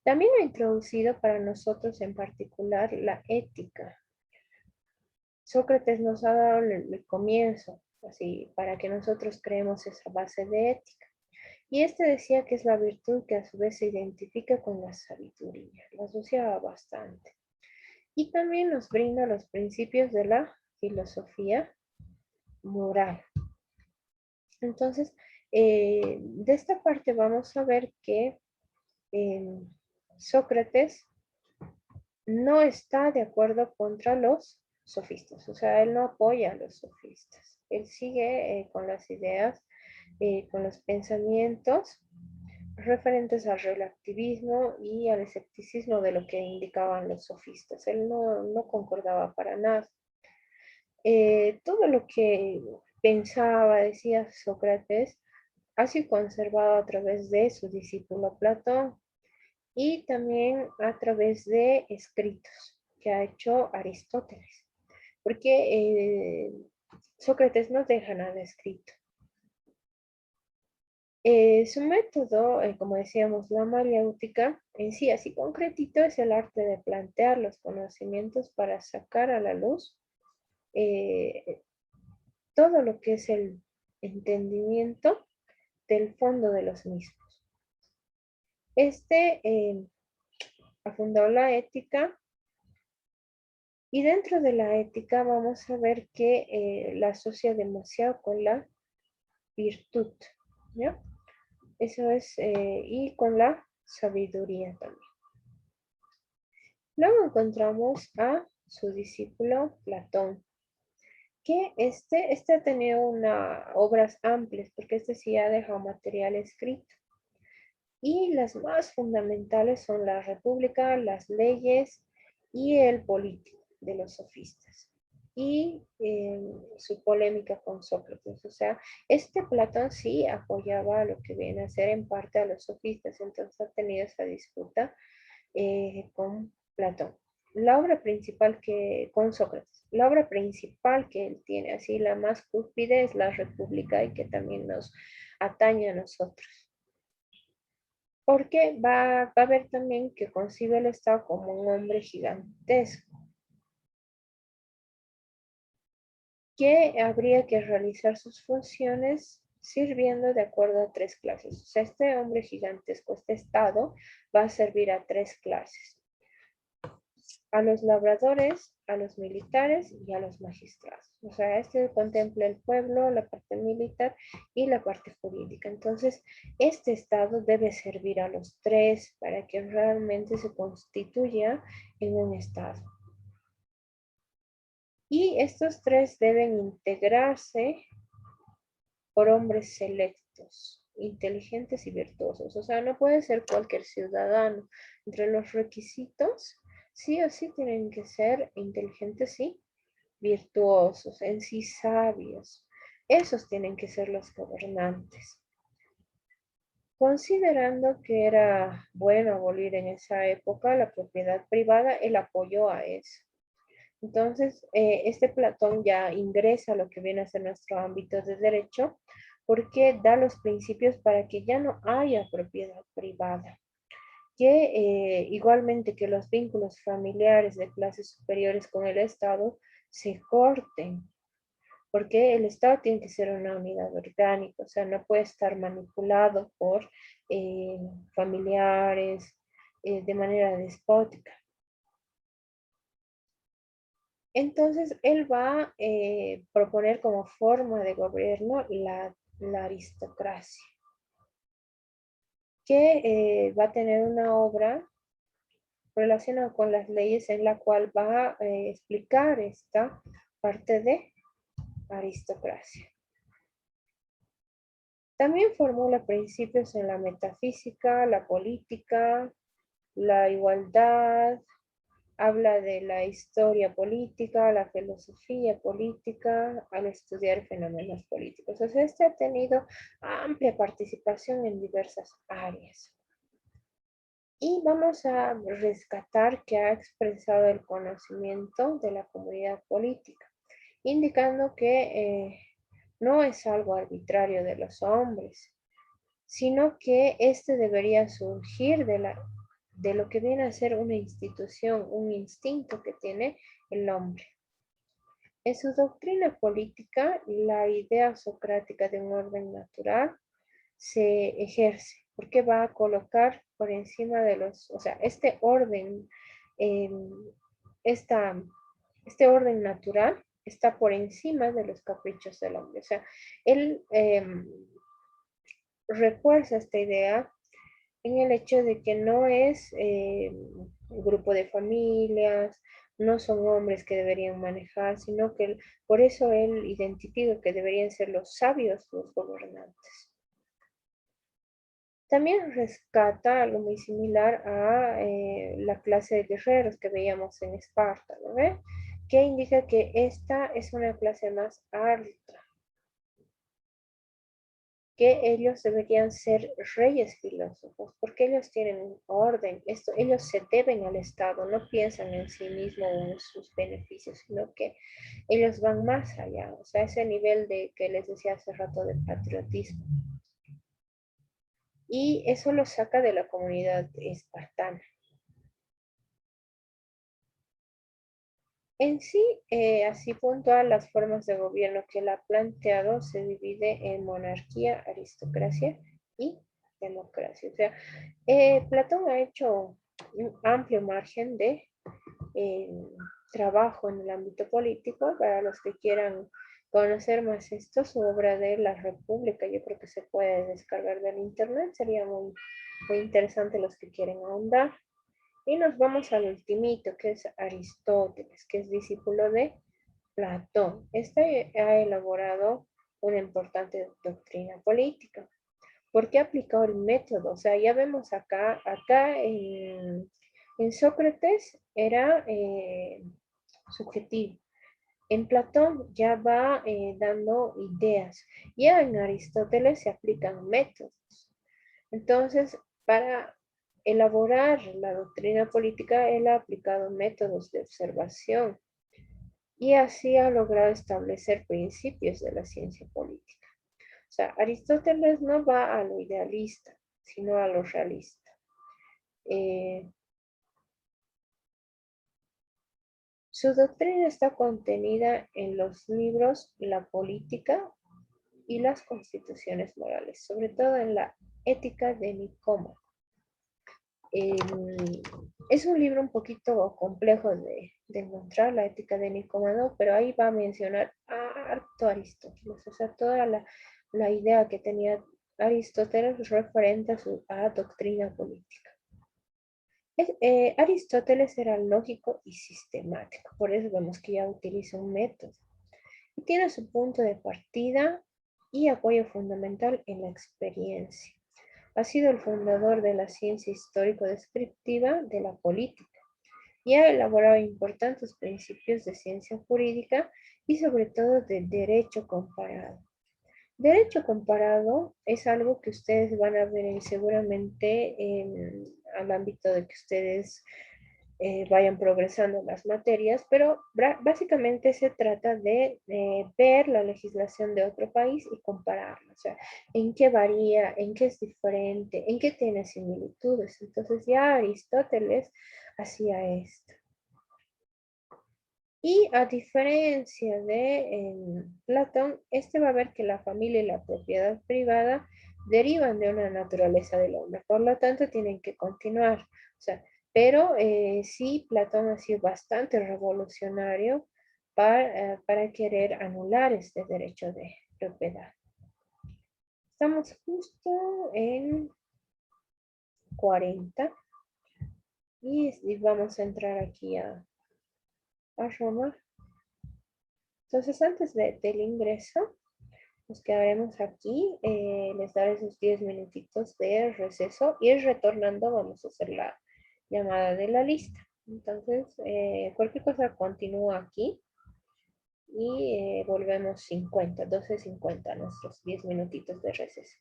También ha introducido para nosotros en particular la ética. Sócrates nos ha dado el comienzo, así, para que nosotros creemos esa base de ética. Y este decía que es la virtud que a su vez se identifica con la sabiduría. Lo asociaba bastante. Y también nos brinda los principios de la filosofía moral. Entonces, de esta parte vamos a ver que Sócrates no está de acuerdo contra los sofistas, o sea, él no apoya a los sofistas. Él sigue con las ideas, con los pensamientos referentes al relativismo y al escepticismo de lo que indicaban los sofistas. Él no concordaba para nada. Todo lo que pensaba, decía Sócrates, ha sido conservado a través de su discípulo Platón y también a través de escritos que ha hecho Aristóteles, porque Sócrates no deja nada escrito. Su método, como decíamos, la mayéutica, en sí, así concretito, es el arte de plantear los conocimientos para sacar a la luz eh, todo lo que es el entendimiento del fondo de los mismos. Ha fundado la ética y dentro de la ética vamos a ver que la asocia demasiado con la virtud, ¿ya? Eso es, y con la sabiduría también. Luego encontramos a su discípulo Platón, que este ha tenido obras amplias, porque este sí ha dejado material escrito. Y las más fundamentales son la República, las leyes y el político de los sofistas. Y su polémica con Sócrates. O sea, Platón sí apoyaba lo que viene a ser en parte a los sofistas, entonces ha tenido esa disputa con Platón. La obra principal con Sócrates, la obra principal que él tiene, así la más cúspide, es la República y que también nos atañe a nosotros. Porque va a ver también que concibe el Estado como un hombre gigantesco, que habría que realizar sus funciones sirviendo de acuerdo a tres clases. O sea, este hombre gigantesco, este Estado, va a servir a tres clases: a los labradores, a los militares y a los magistrados. O sea, este contempla el pueblo, la parte militar y la parte jurídica. Entonces, este Estado debe servir a los tres para que realmente se constituya en un Estado. Y estos tres deben integrarse por hombres selectos, inteligentes y virtuosos. O sea, no puede ser cualquier ciudadano. Entre los requisitos, sí o sí tienen que ser inteligentes y virtuosos, en sí sabios. Esos tienen que ser los gobernantes. Considerando que era bueno abolir en esa época la propiedad privada, él apoyó a eso. Entonces, Platón ya ingresa a lo que viene a ser nuestro ámbito de derecho, porque da los principios para que ya no haya propiedad privada, que igualmente que los vínculos familiares de clases superiores con el Estado se corten, porque el Estado tiene que ser una unidad orgánica, o sea, no puede estar manipulado por familiares de manera despótica. Entonces, él va a proponer como forma de gobierno la aristocracia, que va a tener una obra relacionada con las leyes en la cual va a explicar esta parte de aristocracia. También formula principios en la metafísica, la política, la igualdad, habla de la historia política, la filosofía política, al estudiar fenómenos políticos. O sea, ha tenido amplia participación en diversas áreas. Y vamos a rescatar que ha expresado el conocimiento de la comunidad política, indicando que no es algo arbitrario de los hombres, sino que este debería surgir de lo que viene a ser una institución, un instinto que tiene el hombre. En su doctrina política, la idea socrática de un orden natural se ejerce, porque va a colocar por encima de los, o sea, este orden, eh, esta, este orden natural está por encima de los caprichos del hombre. O sea, él refuerza esta idea en el hecho de que no es un grupo de familias, no son hombres que deberían manejar, sino que por eso él identifica que deberían ser los sabios los gobernantes. También rescata algo muy similar a la clase de guerreros que veíamos en Esparta, ¿no ve? Que indica que esta es una clase más alta, que ellos deberían ser reyes filósofos, porque ellos tienen un orden, ellos se deben al Estado, no piensan en sí mismos o en sus beneficios, sino que ellos van más allá, o sea, ese nivel de que les decía hace rato de patriotismo. Y eso lo saca de la comunidad espartana. En sí, así puntual las formas de gobierno que él ha planteado se divide en monarquía, aristocracia y democracia. O sea, Platón ha hecho un amplio margen de eh, trabajo en el ámbito político. Para los que quieran conocer más esto, su obra de La República, yo creo que se puede descargar del internet, sería muy, muy interesante los que quieren ahondar. Y nos vamos al ultimito, que es Aristóteles, que es discípulo de Platón. Este ha elaborado una importante doctrina política. ¿Por qué ha aplicado el método? O sea, ya vemos acá en Sócrates era subjetivo. En Platón ya va dando ideas. Ya en Aristóteles se aplican métodos. Entonces, para elaborar la doctrina política, él ha aplicado métodos de observación y así ha logrado establecer principios de la ciencia política. O sea, Aristóteles no va a lo idealista, sino a lo realista. Eh, Su doctrina está contenida en los libros La Política y las Constituciones Morales, sobre todo en la Ética de Nicómaco. Es un libro un poquito complejo de encontrar, la Ética de Nicómaco, pero ahí va a mencionar a harto Aristóteles, o sea, toda la idea que tenía Aristóteles referente a su doctrina política. Aristóteles era lógico y sistemático, por eso vemos que ya utiliza un método. Y tiene su punto de partida y apoyo fundamental en la experiencia. Ha sido el fundador de la ciencia histórico-descriptiva de la política y ha elaborado importantes principios de ciencia jurídica y sobre todo de derecho comparado. Derecho comparado es algo que ustedes van a ver seguramente al ámbito de que ustedes vayan progresando en las materias, pero básicamente se trata de ver la legislación de otro país y compararla, o sea, en qué varía, en qué es diferente, en qué tiene similitudes. Entonces ya Aristóteles hacía esto. Y a diferencia de Platón, este va a ver que la familia y la propiedad privada derivan de una naturaleza del hombre, por lo tanto tienen que continuar. O sea, pero sí, Platón ha sido bastante revolucionario para querer anular este derecho de propiedad. Estamos justo en 40 y vamos a entrar aquí a Roma. Entonces, antes del ingreso, nos quedaremos aquí, les daré esos 10 minutitos de receso y retornando vamos a hacer la llamada de la lista. Entonces, cualquier cosa continúa aquí y volvemos 12:50, nuestros 10 minutitos de receso.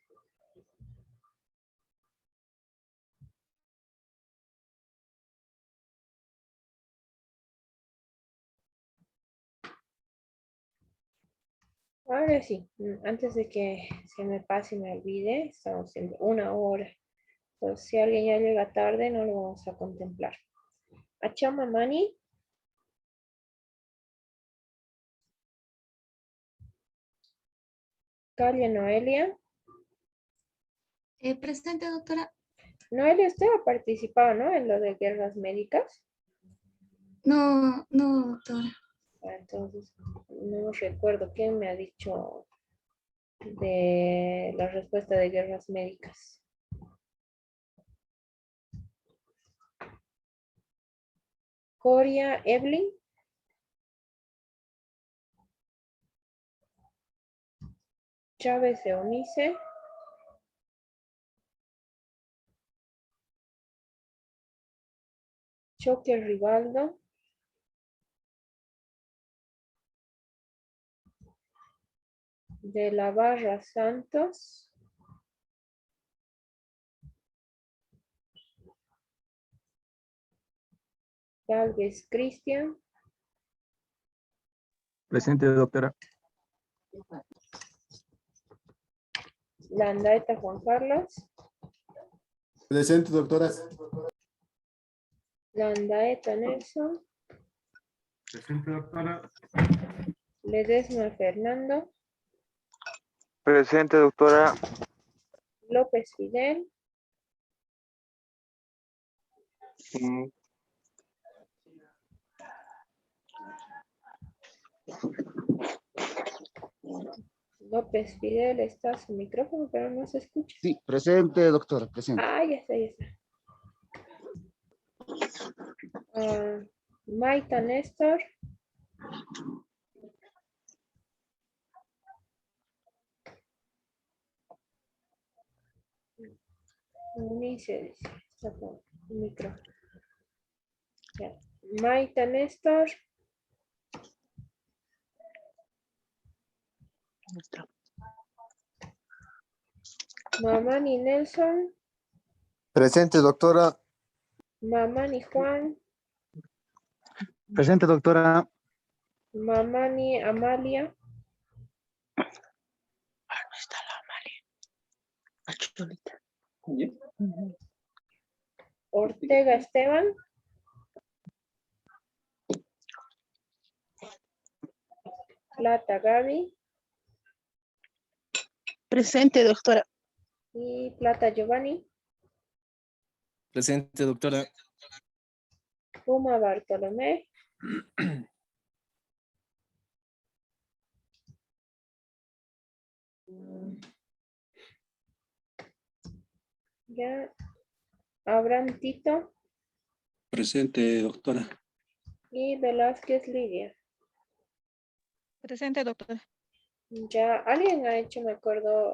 Ahora sí, antes de que se me pase y me olvide, estamos en 1 hora. Entonces, si alguien ya llega tarde, no lo vamos a contemplar. Achama Mani, Calia Noelia. Presente, doctora. Noelia, usted ha participado, ¿no? En lo de guerras médicas. No, no, doctora. Entonces, no recuerdo quién me ha dicho de la respuesta de guerras médicas. Coria Evelyn. Chávez Eunice. Choque Rivaldo. De la Barra Santos. Galvez Cristian. Presente, doctora. Landaeta Juan Carlos. Presente, doctora. Landaeta Nelson. Presente, doctora. Ledesma Fernando. Presente, doctora. López Fidel. Mm, López Fidel, está su micrófono, pero no se escucha. Sí, presente, doctora, presente. Ah, ya está, ya está. Maita Néstor. Unice, dice. Está con el micrófono. Ya. Maita Néstor. Mamani Nelson. Presente, doctora. Mamani Juan. Presente, doctora. Mamani Amalia. Ortega Esteban. Plata Gaby. Presente, doctora. Y Plata Giovanni. Presente, doctora. Puma Bartolomé. Ya. Abraham Tito. Presente, doctora. Y Velázquez Lidia. Presente, doctora. Ya alguien ha hecho, me acuerdo,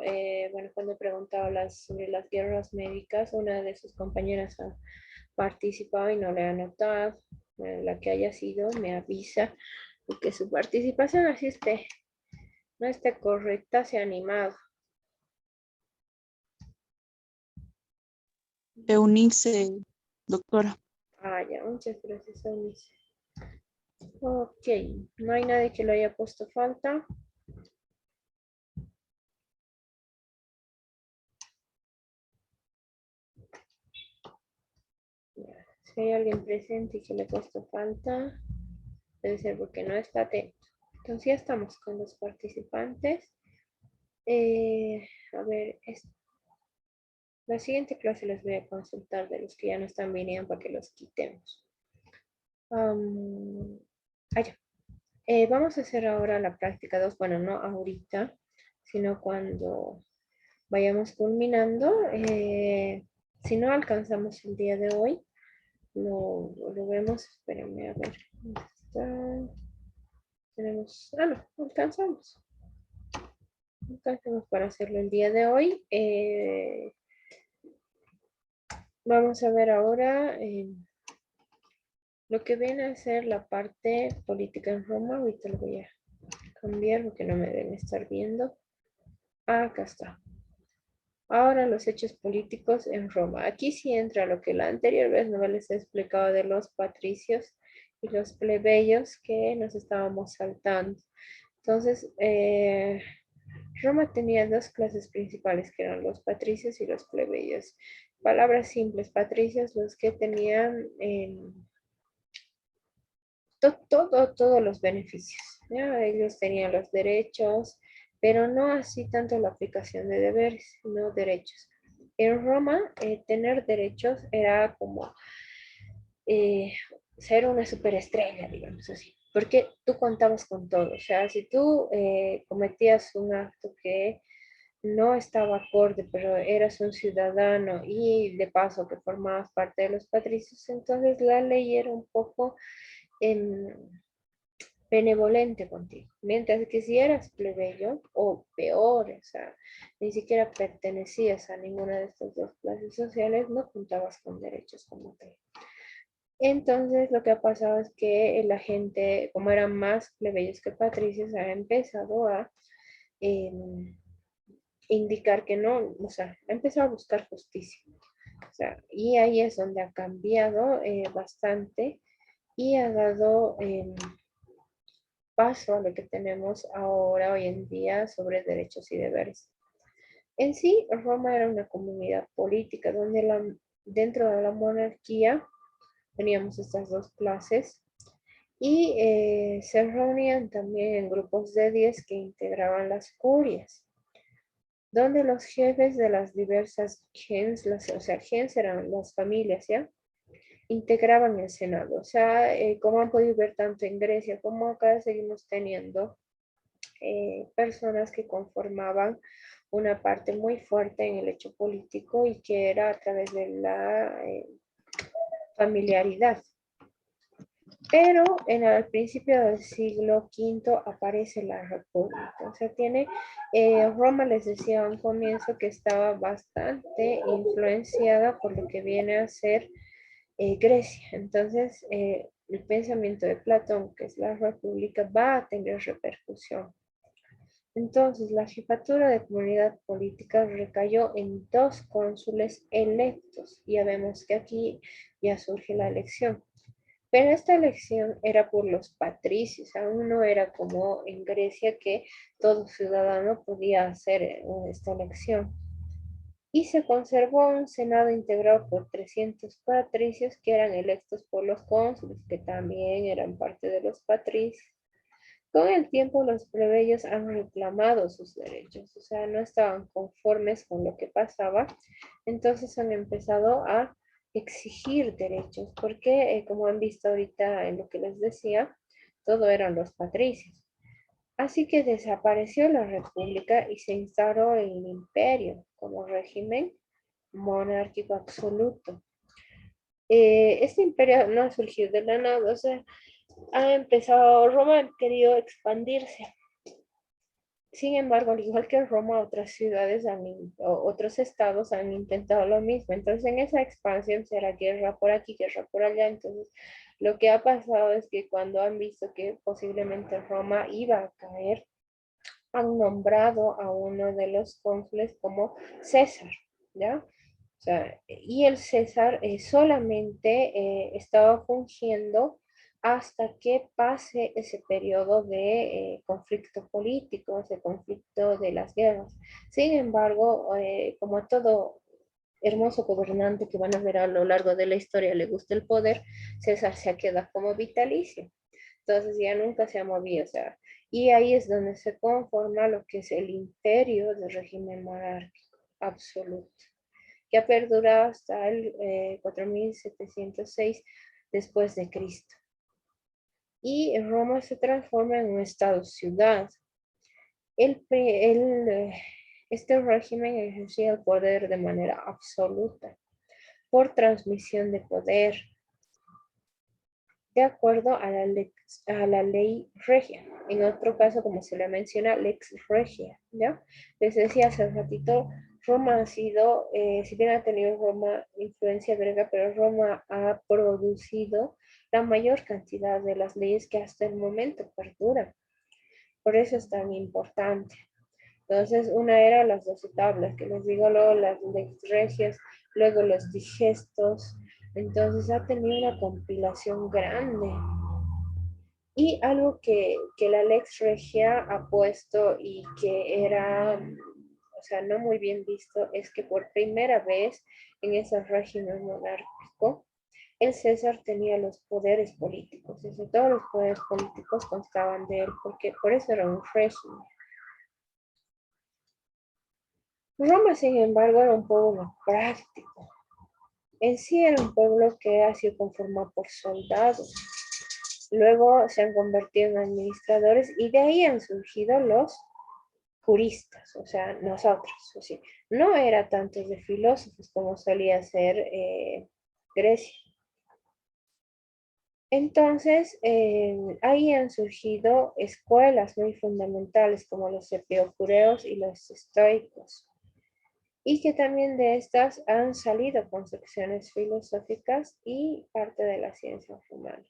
bueno, cuando he preguntado sobre las guerras médicas, una de sus compañeras ha participado y no le ha anotado. La que haya sido me avisa, porque su participación así no esté correcta, se ha animado. Eunice, doctora. Ah, ya, muchas gracias, Eunice. Ok, no hay nadie que lo haya puesto falta. Si hay alguien presente y que le ha puesto falta, debe ser porque no está atento. Entonces ya estamos con los participantes. A ver, la siguiente clase les voy a consultar de los que ya no están viniendo para que los quitemos. Ya. Vamos a hacer ahora la práctica 2. Bueno, no ahorita, sino cuando vayamos culminando. Si no alcanzamos el día de hoy, lo vemos. Espérenme a ver. Tenemos, no, alcanzamos. Alcanzamos para hacerlo el día de hoy. Vamos a ver ahora lo que viene a ser la parte política en Roma. Ahorita lo voy a cambiar porque no me deben estar viendo. Acá está. Ahora los hechos políticos en Roma. Aquí sí entra lo que la anterior vez no les he explicado de los patricios y los plebeyos que nos estábamos saltando. Entonces, Roma tenía dos clases principales, que eran los patricios y los plebeyos. Palabras simples, patricios, los que tenían todos los beneficios, ¿ya? Ellos tenían los derechos, pero no así tanto la aplicación de deberes, no derechos. En Roma, tener derechos era como eh, ser una superestrella, digamos así, porque tú contabas con todo. O sea, si tú cometías un acto que no estaba acorde, pero eras un ciudadano y de paso que formabas parte de los patricios, entonces la ley era un poco em, benevolente contigo. Mientras que si eras plebeyo o peor, o sea, ni siquiera pertenecías a ninguna de estas dos clases sociales, no contabas con derechos como tal. Entonces lo que ha pasado es que la gente, como eran más plebeyos que patricios, ha empezado a indicar que no, o sea, ha empezado a buscar justicia. O sea, y ahí es donde ha cambiado bastante y ha dado paso a lo que tenemos ahora, hoy en día, sobre derechos y deberes. En sí, Roma era una comunidad política donde dentro de la monarquía teníamos estas dos clases y se reunían también en grupos de 10 que integraban las curias, donde los jefes de las diversas gens, o sea, gens eran las familias, ¿ya? Integraban el Senado. O sea, como han podido ver tanto en Grecia como acá, seguimos teniendo personas que conformaban una parte muy fuerte en el hecho político y que era a través de la familiaridad. Pero al principio del siglo V aparece la República. O sea, Roma les decía a un comienzo que estaba bastante influenciada por lo que viene a ser Grecia. Entonces, el pensamiento de Platón, que es la República, va a tener repercusión. Entonces, la jefatura de comunidad política recayó en dos cónsules electos. Ya vemos que aquí ya surge la elección. Pero esta elección era por los patricios, aún no era como en Grecia que todo ciudadano podía hacer esta elección. Y se conservó un senado integrado por 300 patricios que eran electos por los cónsules, que también eran parte de los patricios. Con el tiempo los plebeyos han reclamado sus derechos, o sea, no estaban conformes con lo que pasaba, entonces han empezado a exigir derechos, porque como han visto ahorita en lo que les decía, todo eran los patricios. Así que desapareció la república y se instauró el imperio como régimen monárquico absoluto. Este imperio no ha surgido de la nada, o sea, Roma ha querido expandirse. Sin embargo, al igual que Roma, otras ciudades otros estados han intentado lo mismo. Entonces, en esa expansión será guerra por aquí, guerra por allá. Entonces, lo que ha pasado es que cuando han visto que posiblemente Roma iba a caer, han nombrado a uno de los cónsules como César, ¿ya? O sea, y el César solamente estaba fungiendo hasta que pase ese periodo de conflicto político, ese conflicto de las guerras. Sin embargo, como todo hermoso gobernante que van a ver a lo largo de la historia le gusta el poder, César se ha quedado como vitalicio. Entonces ya nunca se ha movido, o sea, y ahí es donde se conforma lo que es el imperio del régimen monárquico absoluto, que ha perdurado hasta el 4706 después de Cristo. Y Roma se transforma en un estado-ciudad. Este régimen ejercía el poder de manera absoluta por transmisión de poder, de acuerdo a la ley regia. En otro caso, como se le menciona, lex regia, ¿ya? Les decía hace un ratito, Roma ha sido, si bien ha tenido Roma influencia griega, pero Roma ha producido la mayor cantidad de las leyes que hasta el momento perduran. Por eso es tan importante. Entonces, una era las 12 tablas, que les digo, luego las lex regias, luego los digestos. Entonces, ha tenido una compilación grande. Y algo que la Lex Regia ha puesto y que era, o sea, no muy bien visto, es que por primera vez en ese régimen monárquico, el César tenía los poderes políticos, es decir, todos los poderes políticos constaban de él, porque por eso era un régimen. Roma, sin embargo, era un pueblo práctico. En sí era un pueblo que ha sido conformado por soldados. Luego se han convertido en administradores y de ahí han surgido los juristas, o sea, nosotros. O sea, no era tanto de filósofos como solía ser Grecia. Entonces, ahí han surgido escuelas muy fundamentales como los epicureos y los estoicos, y que también de estas han salido concepciones filosóficas y parte de la ciencia humana.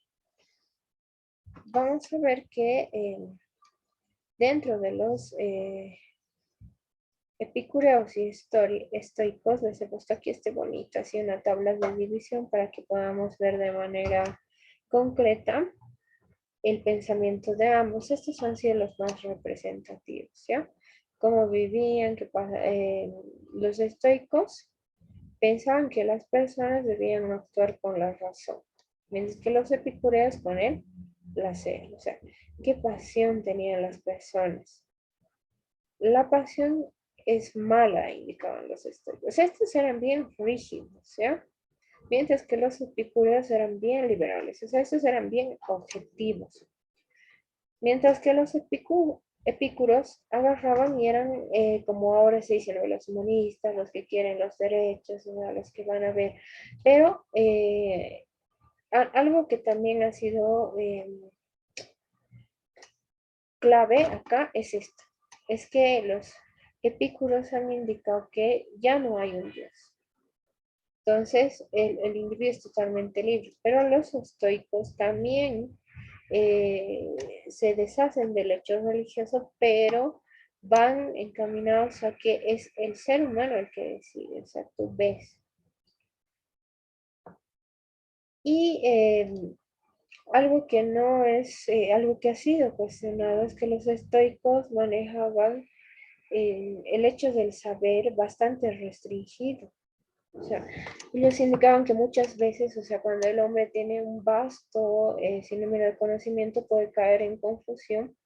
Vamos a ver que dentro de los epicureos y estoicos, les he puesto aquí este bonito, así una tabla de división para que podamos ver de manera concreta el pensamiento de ambos. Estos han sido los más representativos, ¿ya? Cómo vivían, los estoicos pensaban que las personas debían actuar con la razón, mientras que los epicureos con el placer. O sea, ¿qué pasión tenían las personas? La pasión es mala, indicaban los estoicos. Estos eran bien rígidos, ¿ya? Mientras que los epicureos eran bien liberales, o sea, estos eran bien objetivos. Mientras que los epícuros agarraban y eran, como ahora se dice, los humanistas, los que quieren los derechos, ¿no? Los que van a ver. Pero algo que también ha sido clave acá es esto. Es que los epícuros han indicado que ya no hay un Dios. Entonces, el individuo es totalmente libre. Pero los estoicos también se deshacen del hecho religioso, pero van encaminados a que es el ser humano el que decide, o sea, tú ves. Y algo que no es, algo que ha sido cuestionado es que los estoicos manejaban el hecho del saber bastante restringido. O sea, ellos indicaban que muchas veces, o sea, cuando el hombre tiene un vasto sinnúmero de conocimiento, puede caer en confusión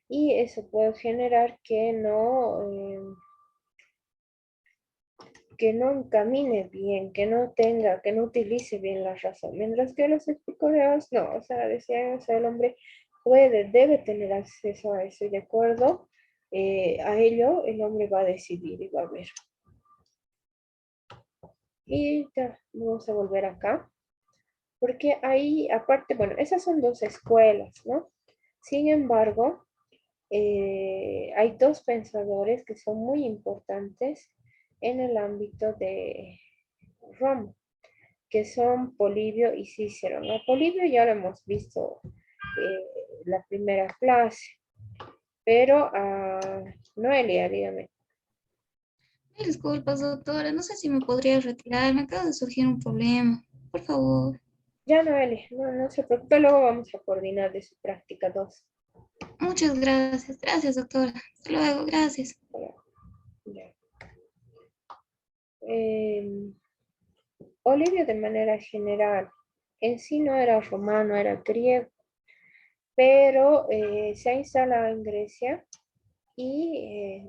y eso puede generar que no encamine bien, que no tenga, que no utilice bien la razón. Mientras que los epicureos no, o sea, decían, o sea, el hombre debe tener acceso a eso y de acuerdo a ello, el hombre va a decidir y va a ver. Y ya, vamos a volver acá. Porque ahí, aparte, bueno, esas son dos escuelas, ¿no? Sin embargo, hay dos pensadores que son muy importantes en el ámbito de Roma, que son Polibio y Cícero, ¿no? Polibio ya lo hemos visto la primera clase, pero Noelia, dígame. Disculpas, doctora. No sé si me podría retirar. Me acaba de surgir un problema. Por favor. Ya, Noelia, no se preocupe, luego vamos a coordinar de su práctica 2. Muchas gracias. Gracias, doctora. Hasta luego. Gracias. Ya. Olivio de manera general, en sí no era romano, era griego, pero se ha instalado en Grecia y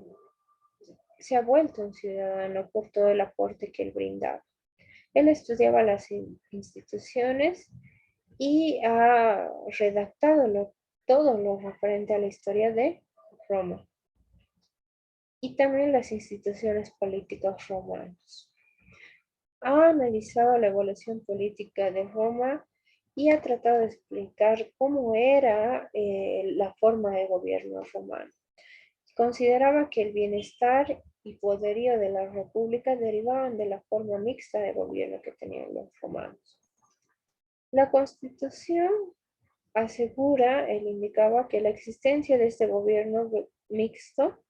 se ha vuelto un ciudadano por todo el aporte que él brindaba. Él estudiaba las instituciones y ha redactado todo lo referente a la historia de Roma y también las instituciones políticas romanas. Ha analizado la evolución política de Roma y ha tratado de explicar cómo era la forma de gobierno romano. Consideraba que el bienestar y poderío de la república derivaban de la forma mixta de gobierno que tenían los romanos. La Constitución asegura, él indicaba que la existencia de este gobierno mixto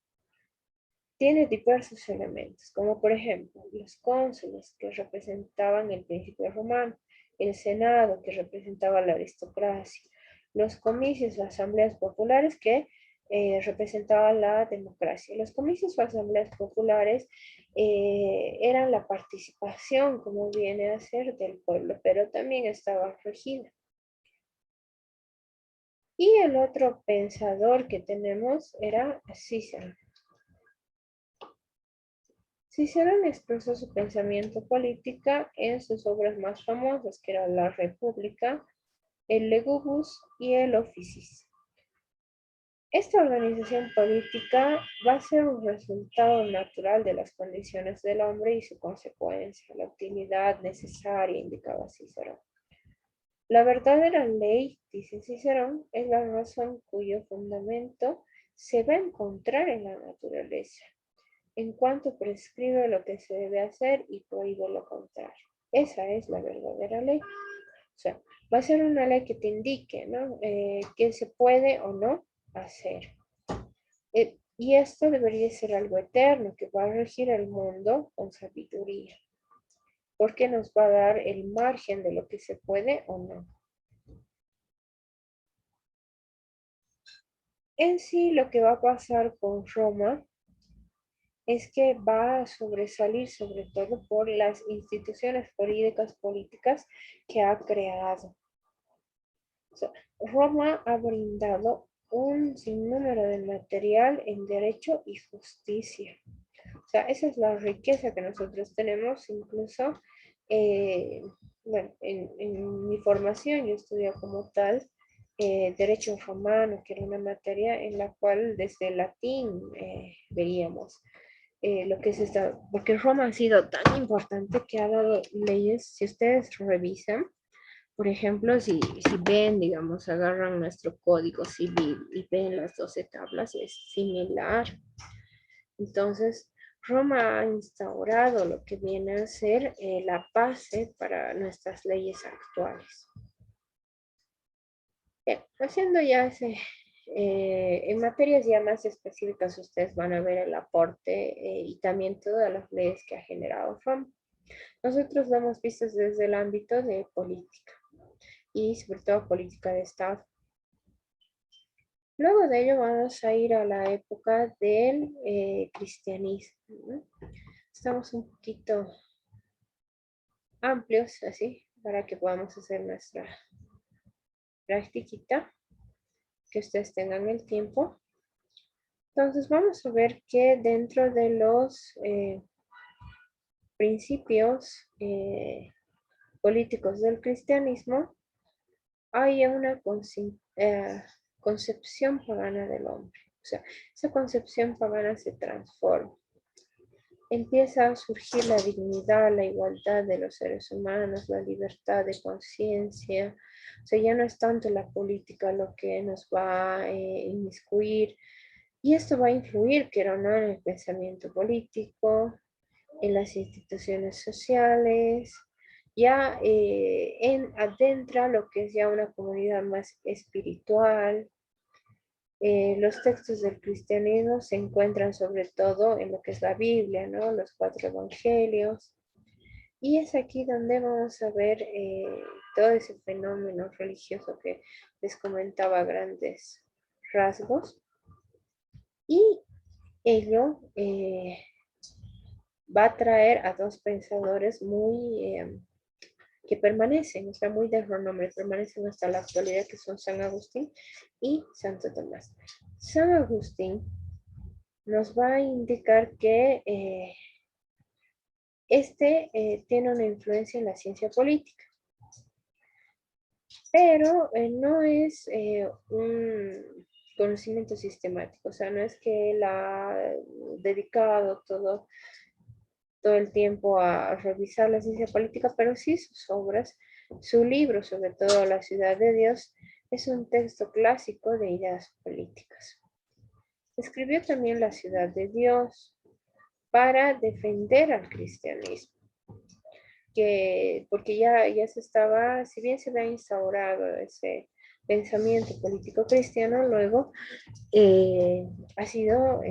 tiene diversos elementos, como por ejemplo los cónsules que representaban el principio romano, el senado que representaba la aristocracia, los comicios o asambleas populares que representaban la democracia. Los comicios o asambleas populares eran la participación, como viene a ser, del pueblo, pero también estaba regida. Y el otro pensador que tenemos era Cícero. Cicerón expresó su pensamiento político en sus obras más famosas, que eran La República, el Legubus y el Officis. Esta organización política va a ser un resultado natural de las condiciones del hombre y su consecuencia, la utilidad necesaria, indicaba Cicerón. La verdadera ley, dice Cicerón, es la razón cuyo fundamento se va a encontrar en la naturaleza, en cuanto prescribe lo que se debe hacer y prohíbe lo contrario. Esa es la verdadera ley. O sea, va a ser una ley que te indique, ¿no? Qué se puede o no hacer. Y esto debería ser algo eterno, que va a regir el mundo con sabiduría, porque nos va a dar el margen de lo que se puede o no. En sí, lo que va a pasar con Roma es que va a sobresalir sobre todo por las instituciones jurídicas políticas que ha creado. O sea, Roma ha brindado un sinnúmero de material en derecho y justicia. O sea, esa es la riqueza que nosotros tenemos, incluso, bueno, en mi formación yo estudié como tal derecho romano, que era una materia en la cual desde el latín veíamos lo que es esta, porque Roma ha sido tan importante que ha dado leyes, si ustedes revisan, por ejemplo, si ven, digamos, agarran nuestro código civil y ven las 12 tablas, es similar. Entonces, Roma ha instaurado lo que viene a ser la base para nuestras leyes actuales. Bien, haciendo ya en materias ya más específicas, ustedes van a ver el aporte y también todas las leyes que ha generado Roma. Nosotros lo hemos visto desde el ámbito de política y sobre todo política de Estado. Luego de ello vamos a ir a la época del cristianismo, ¿no? Estamos un poquito amplios así para que podamos hacer nuestra practiquita, que ustedes tengan el tiempo. Entonces vamos a ver que dentro de los principios políticos del cristianismo hay una concepción pagana del hombre. O sea, esa concepción pagana se transforma. Empieza a surgir la dignidad, la igualdad de los seres humanos, la libertad de conciencia. O sea, ya no es tanto la política lo que nos va a inmiscuir. Y esto va a influir, quiero o no, en el pensamiento político, en las instituciones sociales, ya adentra lo que es ya una comunidad más espiritual. Los textos del cristianismo se encuentran sobre todo en lo que es la Biblia, ¿no? Los 4 evangelios. Y es aquí donde vamos a ver todo ese fenómeno religioso que les comentaba a grandes rasgos. Y ello va a traer a dos pensadores muy que permanecen, o sea, muy de renombre, permanecen hasta la actualidad, que son San Agustín y Santo Tomás. San Agustín nos va a indicar que tiene una influencia en la ciencia política, pero no es un conocimiento sistemático, o sea, no es que él ha dedicado todo el tiempo a revisar la ciencia política, pero sí sus obras, su libro, sobre todo La Ciudad de Dios, es un texto clásico de ideas políticas. Escribió también La Ciudad de Dios para defender al cristianismo, porque ya se estaba, si bien se había instaurado ese pensamiento político cristiano, luego ha sido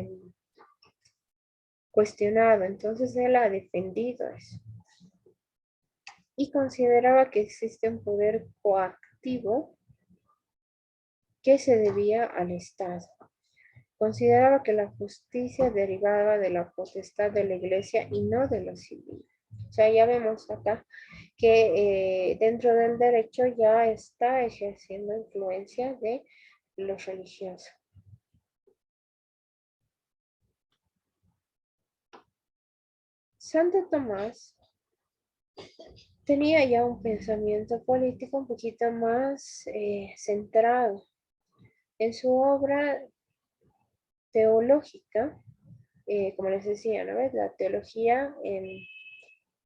cuestionado, entonces él ha defendido eso. Y consideraba que existe un poder coactivo que se debía al Estado. Consideraba que la justicia derivaba de la potestad de la Iglesia y no de lo civil. O sea, ya vemos acá que dentro del derecho ya está ejerciendo influencia de lo religioso. Santo Tomás tenía ya un pensamiento político un poquito más centrado. En su obra teológica, como les decía, ¿no ves? La teología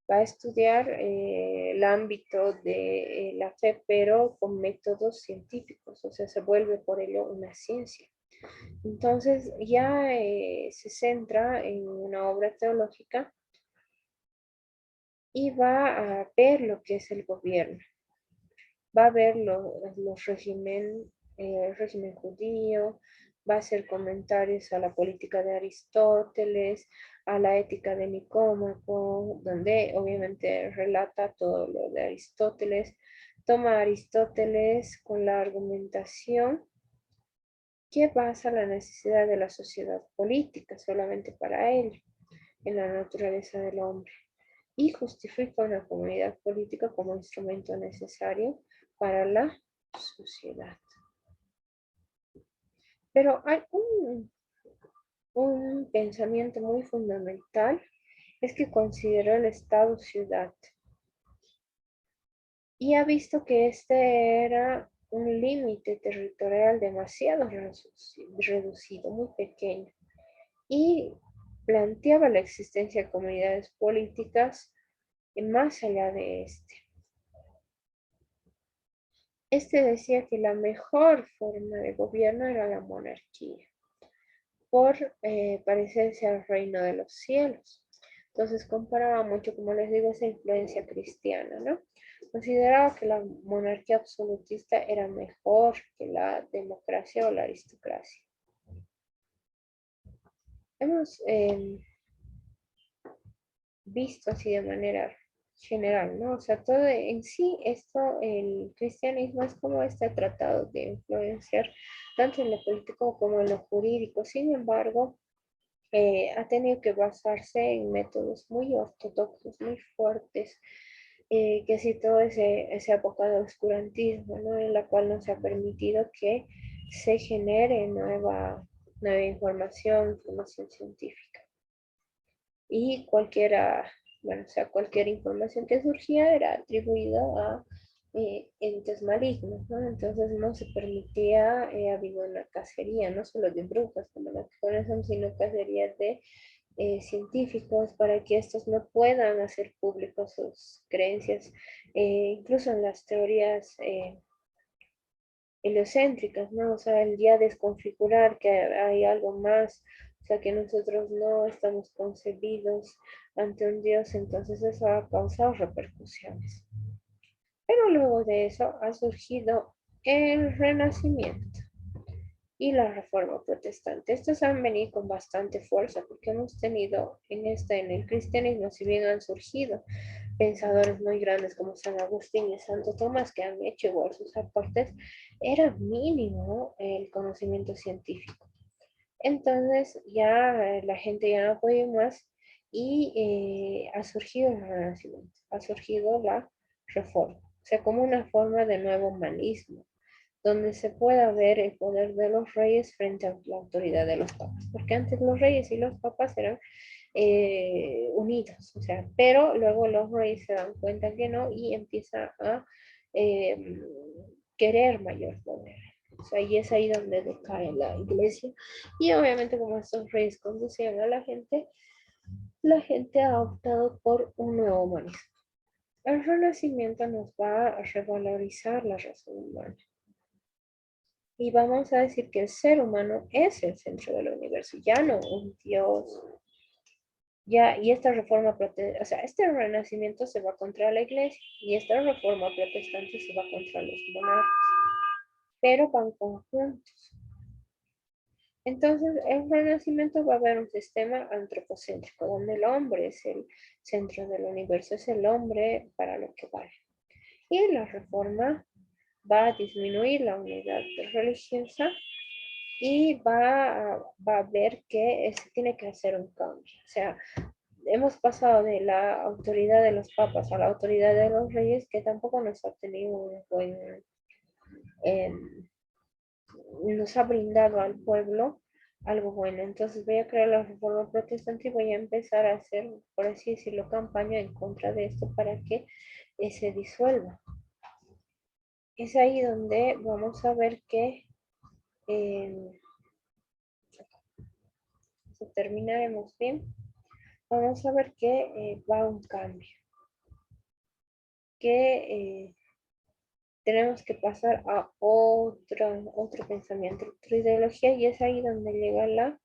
va a estudiar el ámbito de la fe, pero con métodos científicos, o sea, se vuelve por ello una ciencia. Entonces ya se centra en una obra teológica y va a ver lo que es el gobierno, va a ver los régimen, el régimen judío, va a hacer comentarios a la política de Aristóteles, a la ética de Nicómaco, donde obviamente relata todo lo de Aristóteles, toma a Aristóteles con la argumentación que basa la necesidad de la sociedad política solamente para él, en la naturaleza del hombre, y justifica una comunidad política como instrumento necesario para la sociedad. Pero hay un pensamiento muy fundamental, es que consideró el Estado-ciudad y ha visto que este era un límite territorial demasiado reducido, muy pequeño, y planteaba la existencia de comunidades políticas más allá de este. Este decía que la mejor forma de gobierno era la monarquía, por parecerse al reino de los cielos. Entonces comparaba mucho, como les digo, esa influencia cristiana, ¿no? Consideraba que la monarquía absolutista era mejor que la democracia o la aristocracia. Hemos visto así de manera general, ¿no? O sea, todo en sí, esto, el cristianismo es como está tratado de influenciar tanto en lo político como en lo jurídico. Sin embargo, ha tenido que basarse en métodos muy ortodoxos, muy fuertes, que sí todo esa época de oscurantismo, ¿no? En la cual no se ha permitido que se genere nueva información científica. Y cualquiera, bueno, o sea, cualquier información que surgía era atribuida a entes malignos, ¿no? Entonces no se permitía, había una cacería, no solo de brujas, como la que conocemos, sino cacerías de científicos para que estos no puedan hacer públicos sus creencias, incluso en las teorías heliocéntricas, ¿no? O sea, el día desconfigurar que hay algo más, o sea, que nosotros no estamos concebidos ante un Dios, entonces eso ha causado repercusiones. Pero luego de eso ha surgido el Renacimiento y la Reforma Protestante. Estos han venido con bastante fuerza porque hemos tenido en el cristianismo, si bien han surgido pensadores muy grandes como San Agustín y Santo Tomás que han hecho igual sus aportes, era mínimo el conocimiento científico. Entonces ya la gente ya no puede más y ha surgido el Renacimiento, ha surgido la Reforma, o sea, como una forma de nuevo humanismo, donde se pueda ver el poder de los reyes frente a la autoridad de los papas, porque antes los reyes y los papas eran unidos, o sea, pero luego los reyes se dan cuenta que no y empiezan a eh, querer mayor poder. O sea, y es ahí donde decae la iglesia. Y obviamente como estos reyes conducían a la gente ha optado por un nuevo humanismo. El Renacimiento nos va a revalorizar la razón humana. Y vamos a decir que el ser humano es el centro del universo, ya no un Dios. Ya, y esta reforma, o sea, este renacimiento se va contra la iglesia y esta reforma protestante se va contra los monarcas, pero van conjuntos. Entonces, el renacimiento va a haber un sistema antropocéntrico, donde el hombre es el centro del universo, es el hombre para lo que vale. Y la reforma va a disminuir la unidad religiosa y va a ver que se tiene que hacer un cambio. O sea, hemos pasado de la autoridad de los papas a la autoridad de los reyes, que tampoco nos ha tenido un buen, nos ha brindado al pueblo algo bueno. Entonces voy a crear la reforma protestante y voy a empezar a hacer, por así decirlo, campaña en contra de esto para que se disuelva. Es ahí donde vamos a ver que si terminaremos bien, vamos a ver que va un cambio, que tenemos que pasar a otro pensamiento, otra ideología, y es ahí donde llega la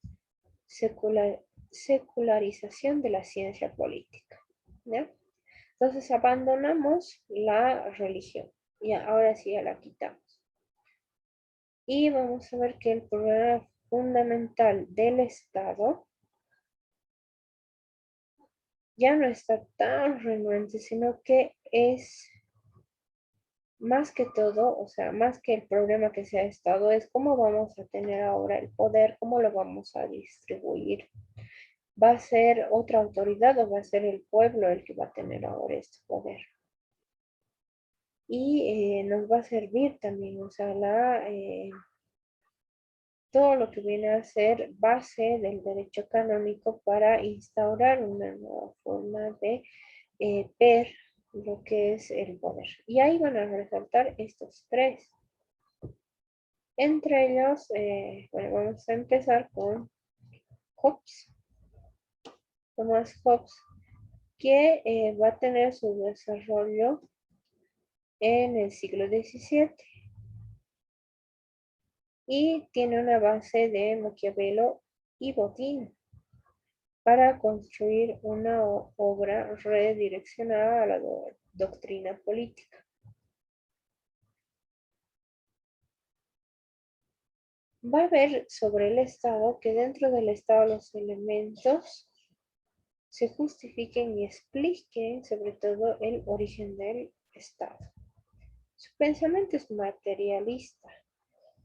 secularización de la ciencia política, ¿ya? Entonces abandonamos la religión y ahora sí ya la quitamos. Y vamos a ver que el problema fundamental del Estado ya no está tan renuente, sino que es más que todo, o sea, más que el problema que se ha estado, es cómo vamos a tener ahora el poder, cómo lo vamos a distribuir. ¿Va a ser otra autoridad o va a ser el pueblo el que va a tener ahora este poder? Y nos va a servir también, o sea, todo lo que viene a ser base del derecho canónico para instaurar una nueva forma de ver lo que es el poder. Y ahí van a resaltar estos tres. Entre ellos, bueno, vamos a empezar con Hobbes, Thomas Hobbes, que va a tener su desarrollo en el siglo XVII y tiene una base de Maquiavelo y Bodin para construir una obra redireccionada a la doctrina política. Va a ver sobre el Estado que dentro del Estado los elementos se justifiquen y expliquen sobre todo el origen del Estado. Su pensamiento es materialista.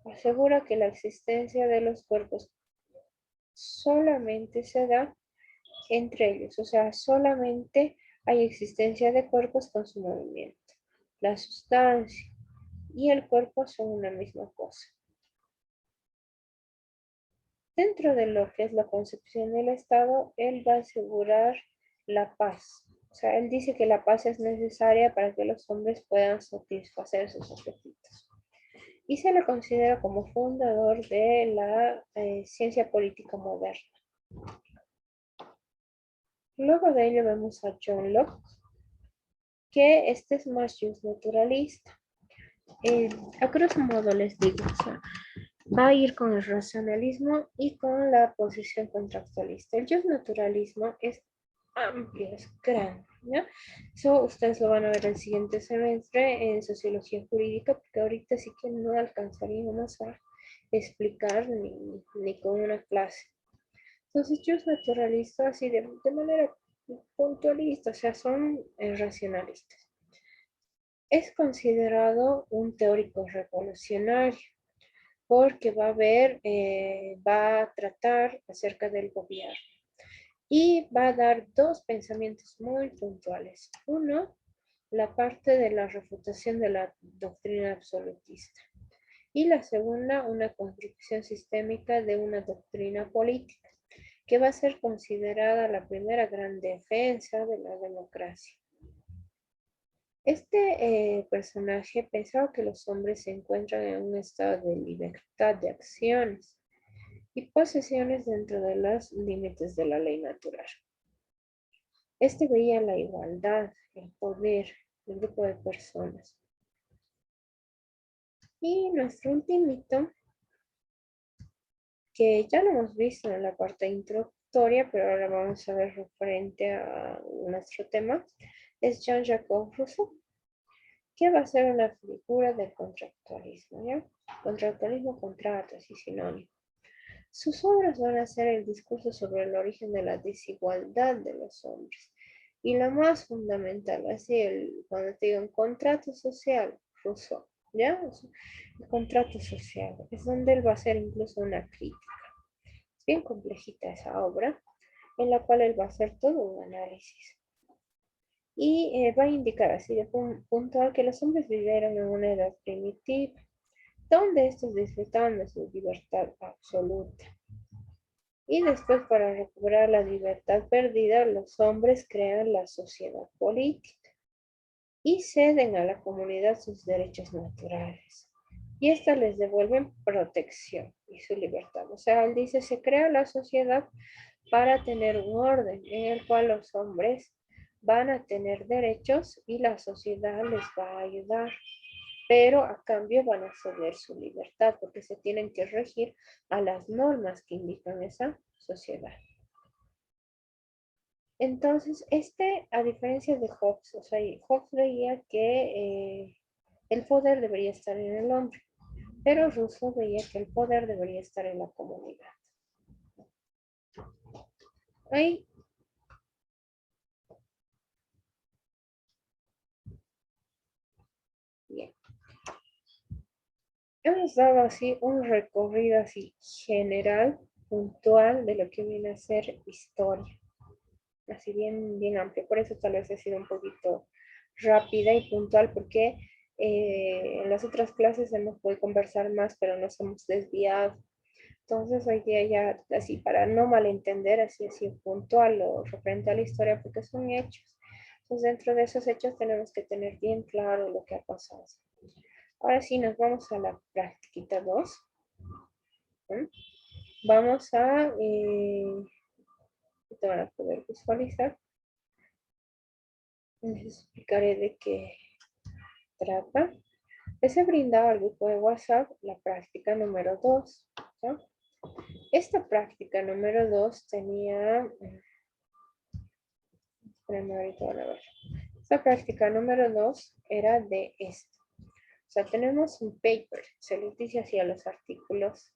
Asegura que la existencia de los cuerpos solamente se da entre ellos, o sea, solamente hay existencia de cuerpos con su movimiento. La sustancia y el cuerpo son una misma cosa. Dentro de lo que es la concepción del Estado, él va a asegurar la paz. O sea, él dice que la paz es necesaria para que los hombres puedan satisfacer sus objetivos. Y se le considera como fundador de la ciencia política moderna. Luego de ello vemos a John Locke, que este es más naturalista. A grosso modo les digo, o sea, va a ir con el racionalismo y con la posición contractualista. El naturalismo es amplio, es grande, ¿no? Eso ustedes lo van a ver el siguiente semestre en sociología jurídica, porque ahorita sí que no alcanzaríamos a explicar ni con una clase. Entonces yo soy naturalista así de manera puntualista, o sea, son racionalistas. Es considerado un teórico revolucionario porque va a tratar acerca del gobierno y va a dar dos pensamientos muy puntuales. Uno, la parte de la refutación de la doctrina absolutista. Y la segunda, una construcción sistémica de una doctrina política, que va a ser considerada la primera gran defensa de la democracia. Este personaje pensaba que los hombres se encuentran en un estado de libertad de acciones y posesiones dentro de los límites de la ley natural. Este veía la igualdad, el poder, el grupo de personas. Y nuestro ultimito, que ya lo hemos visto en la parte introductoria, pero ahora vamos a ver referente a nuestro tema, es Jean-Jacques Rousseau, que va a ser una figura del contractualismo, ¿ya? Contractualismo, contratos y sinónimo. Sus obras van a ser el discurso sobre el origen de la desigualdad de los hombres. Y la más fundamental, así cuando te digo un contrato social, Rousseau, ¿ya? El contrato social, es donde él va a hacer incluso una crítica. Es bien complejita esa obra, en la cual él va a hacer todo un análisis. Y va a indicar así de puntual que los hombres vivieron en una edad primitiva, donde estos disfrutaban de su libertad absoluta. Y después, para recuperar la libertad perdida, los hombres crean la sociedad política y ceden a la comunidad sus derechos naturales. Y éstas les devuelven protección y su libertad. O sea, él dice, se crea la sociedad para tener un orden en el cual los hombres van a tener derechos y la sociedad les va a ayudar, pero a cambio van a ceder su libertad porque se tienen que regir a las normas que indican esa sociedad. Entonces, a diferencia de Hobbes, o sea, Hobbes veía que el poder debería estar en el hombre, pero Rousseau veía que el poder debería estar en la comunidad. Ahí. Bien. Hemos dado así un recorrido así general, puntual, de lo que viene a ser historia. Así bien amplio. Por eso tal vez he sido un poquito rápida y puntual, porque en las otras clases hemos podido conversar más, pero nos hemos desviado. Entonces hoy día ya, así para no malentender, así puntual o referente a la historia, porque son hechos. Entonces dentro de esos hechos tenemos que tener bien claro lo que ha pasado. Ahora sí, nos vamos a la práctica 2. Vamos a, te van a poder visualizar. Les explicaré de qué trata. Les he brindado al grupo de WhatsApp la práctica número 2. ¿No? Esta práctica número 2 tenía... Espérenme, ahorita van a ver. Esta práctica número 2 era de esto. O sea, tenemos un paper. Se les dice así a los artículos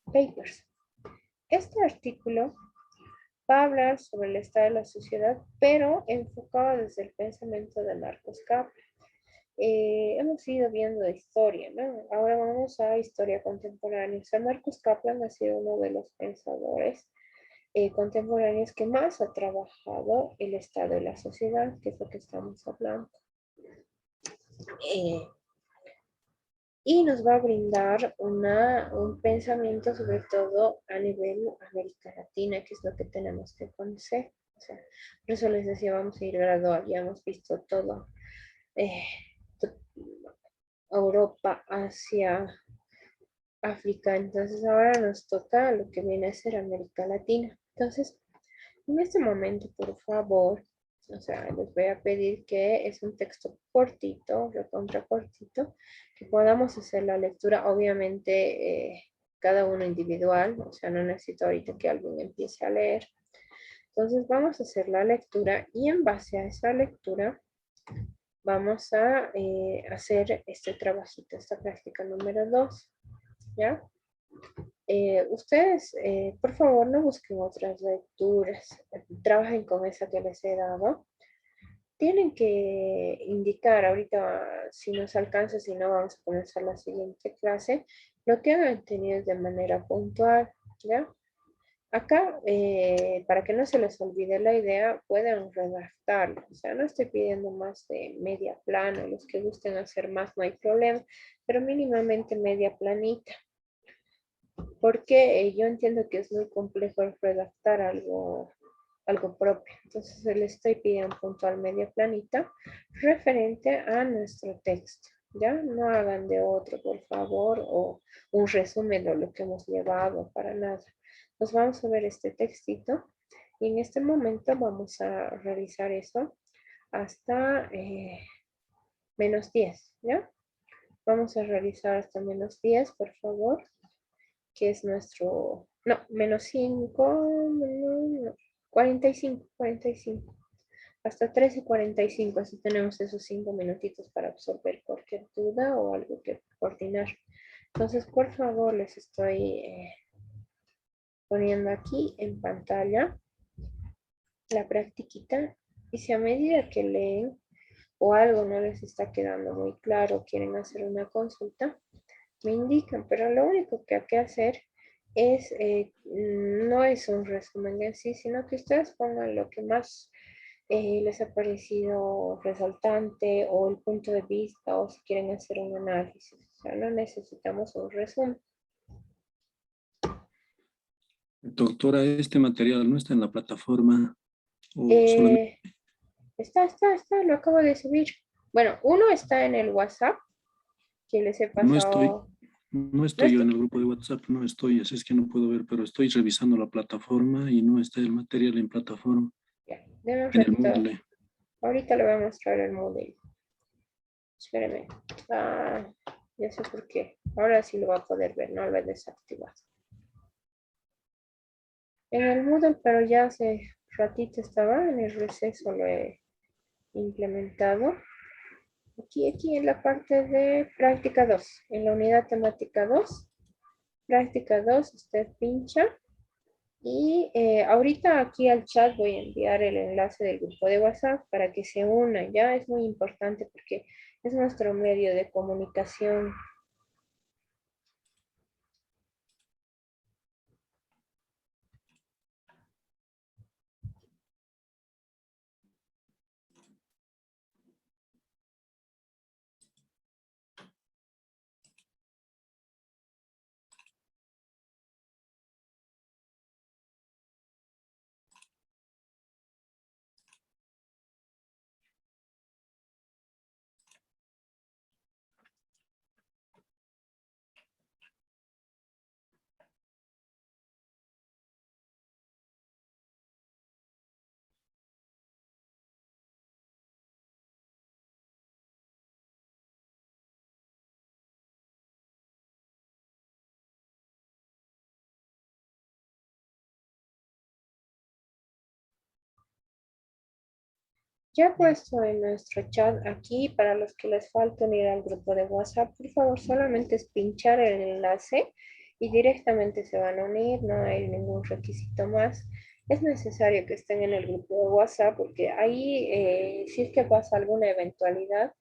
papers. Este artículo va a hablar sobre el estado de la sociedad, pero enfocado desde el pensamiento de Marcus Kaplan. Hemos ido viendo historia, ¿no? Ahora vamos a historia contemporánea. O sea, Marcus Kaplan ha sido uno de los pensadores contemporáneos que más ha trabajado el estado de la sociedad, que es lo que estamos hablando. Y nos va a brindar un pensamiento sobre todo a nivel América Latina, que es lo que tenemos que conocer. O sea, por eso les decía, vamos a ir gradual, ya hemos visto todo. Europa, Asia, África, entonces ahora nos toca lo que viene a ser América Latina. Entonces, en este momento, por favor, o sea, les voy a pedir que es un texto cortito, recontra cortito, que podamos hacer la lectura, obviamente cada uno individual, o sea, no necesito ahorita que alguien empiece a leer. Entonces vamos a hacer la lectura y en base a esa lectura vamos a hacer este trabajito, esta práctica número 2, ¿ya? Ustedes, por favor, no busquen otras lecturas, trabajen con esa que les he dado. Tienen que indicar ahorita, si nos alcanza, si no, vamos a comenzar la siguiente clase, lo que han tenido de manera puntual, ¿ya? Acá, para que no se les olvide la idea, pueden redactarlo. O sea, no estoy pidiendo más de media plana. Los que gusten hacer más, no hay problema. Pero mínimamente media planita. Porque yo entiendo que es muy complejo el redactar algo propio. Entonces, les estoy pidiendo puntual media planita referente a nuestro texto. ¿Ya? No hagan de otro, por favor, o un resumen de lo que hemos llevado, para nada. Pues vamos a ver este textito y en este momento vamos a realizar eso hasta menos 10, ¿ya? Vamos a realizar hasta menos 10, por favor, que es nuestro, no, menos 5, no, 45, hasta 13:45, así tenemos esos 5 minutitos para absorber cualquier duda o algo que coordinar. Entonces, por favor, les estoy poniendo aquí en pantalla la practiquita y si a medida que leen o algo no les está quedando muy claro, quieren hacer una consulta, me indican, pero lo único que hay que hacer es, no es un resumen en sí, sino que ustedes pongan lo que más les ha parecido resaltante o el punto de vista o si quieren hacer un análisis. O sea, no necesitamos un resumen. Doctora, este material no está en la plataforma o solamente Está, lo acabo de subir. Bueno, uno está en el WhatsApp que les he no estoy, pasado. no No estoy yo está, en el grupo de WhatsApp, no estoy, así es que no puedo ver, pero estoy revisando la plataforma y no está el material en plataforma, ya, denme un en el ratito. Moodle. Ahorita le voy a mostrar el Moodle. Espéreme. Ya sé por qué. Ahora sí lo va a poder ver, no lo he desactivado. En el Moodle, pero ya hace ratito estaba, en el receso lo he implementado. Aquí en la parte de práctica 2, en la unidad temática 2, práctica 2, usted pincha y ahorita aquí al chat voy a enviar el enlace del grupo de WhatsApp para que se unan, ya es muy importante porque es nuestro medio de comunicación. Ya he puesto en nuestro chat aquí, para los que les falta unir al grupo de WhatsApp, por favor, solamente es pinchar el enlace y directamente se van a unir, no hay ningún requisito más. Es necesario que estén en el grupo de WhatsApp porque ahí, si es que pasa alguna eventualidad,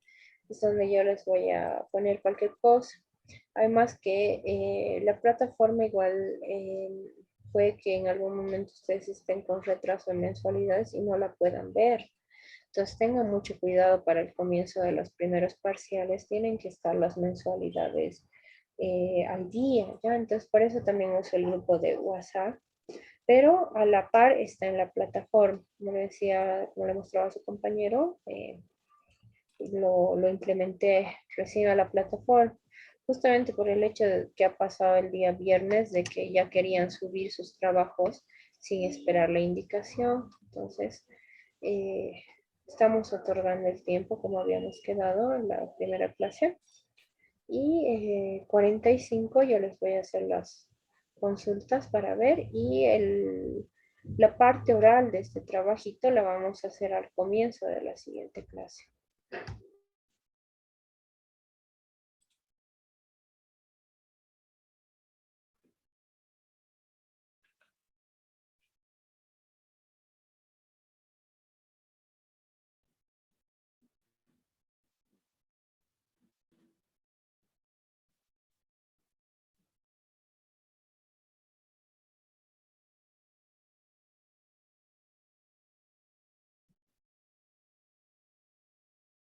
es donde yo les voy a poner cualquier cosa. Además que la plataforma igual puede que en algún momento ustedes estén con retraso en mensualidades y no la puedan ver. Entonces tengan mucho cuidado para el comienzo de los primeros parciales. Tienen que estar las mensualidades al día, ¿ya? Entonces por eso también uso el grupo de WhatsApp. Pero a la par está en la plataforma. Como le decía, como le mostraba a su compañero, lo implementé recién a la plataforma. Justamente por el hecho de que ha pasado el día viernes, de que ya querían subir sus trabajos sin esperar la indicación. Entonces, eh, estamos otorgando el tiempo como habíamos quedado en la primera clase. Y 45 yo les voy a hacer las consultas para ver y la parte oral de este trabajito la vamos a hacer al comienzo de la siguiente clase.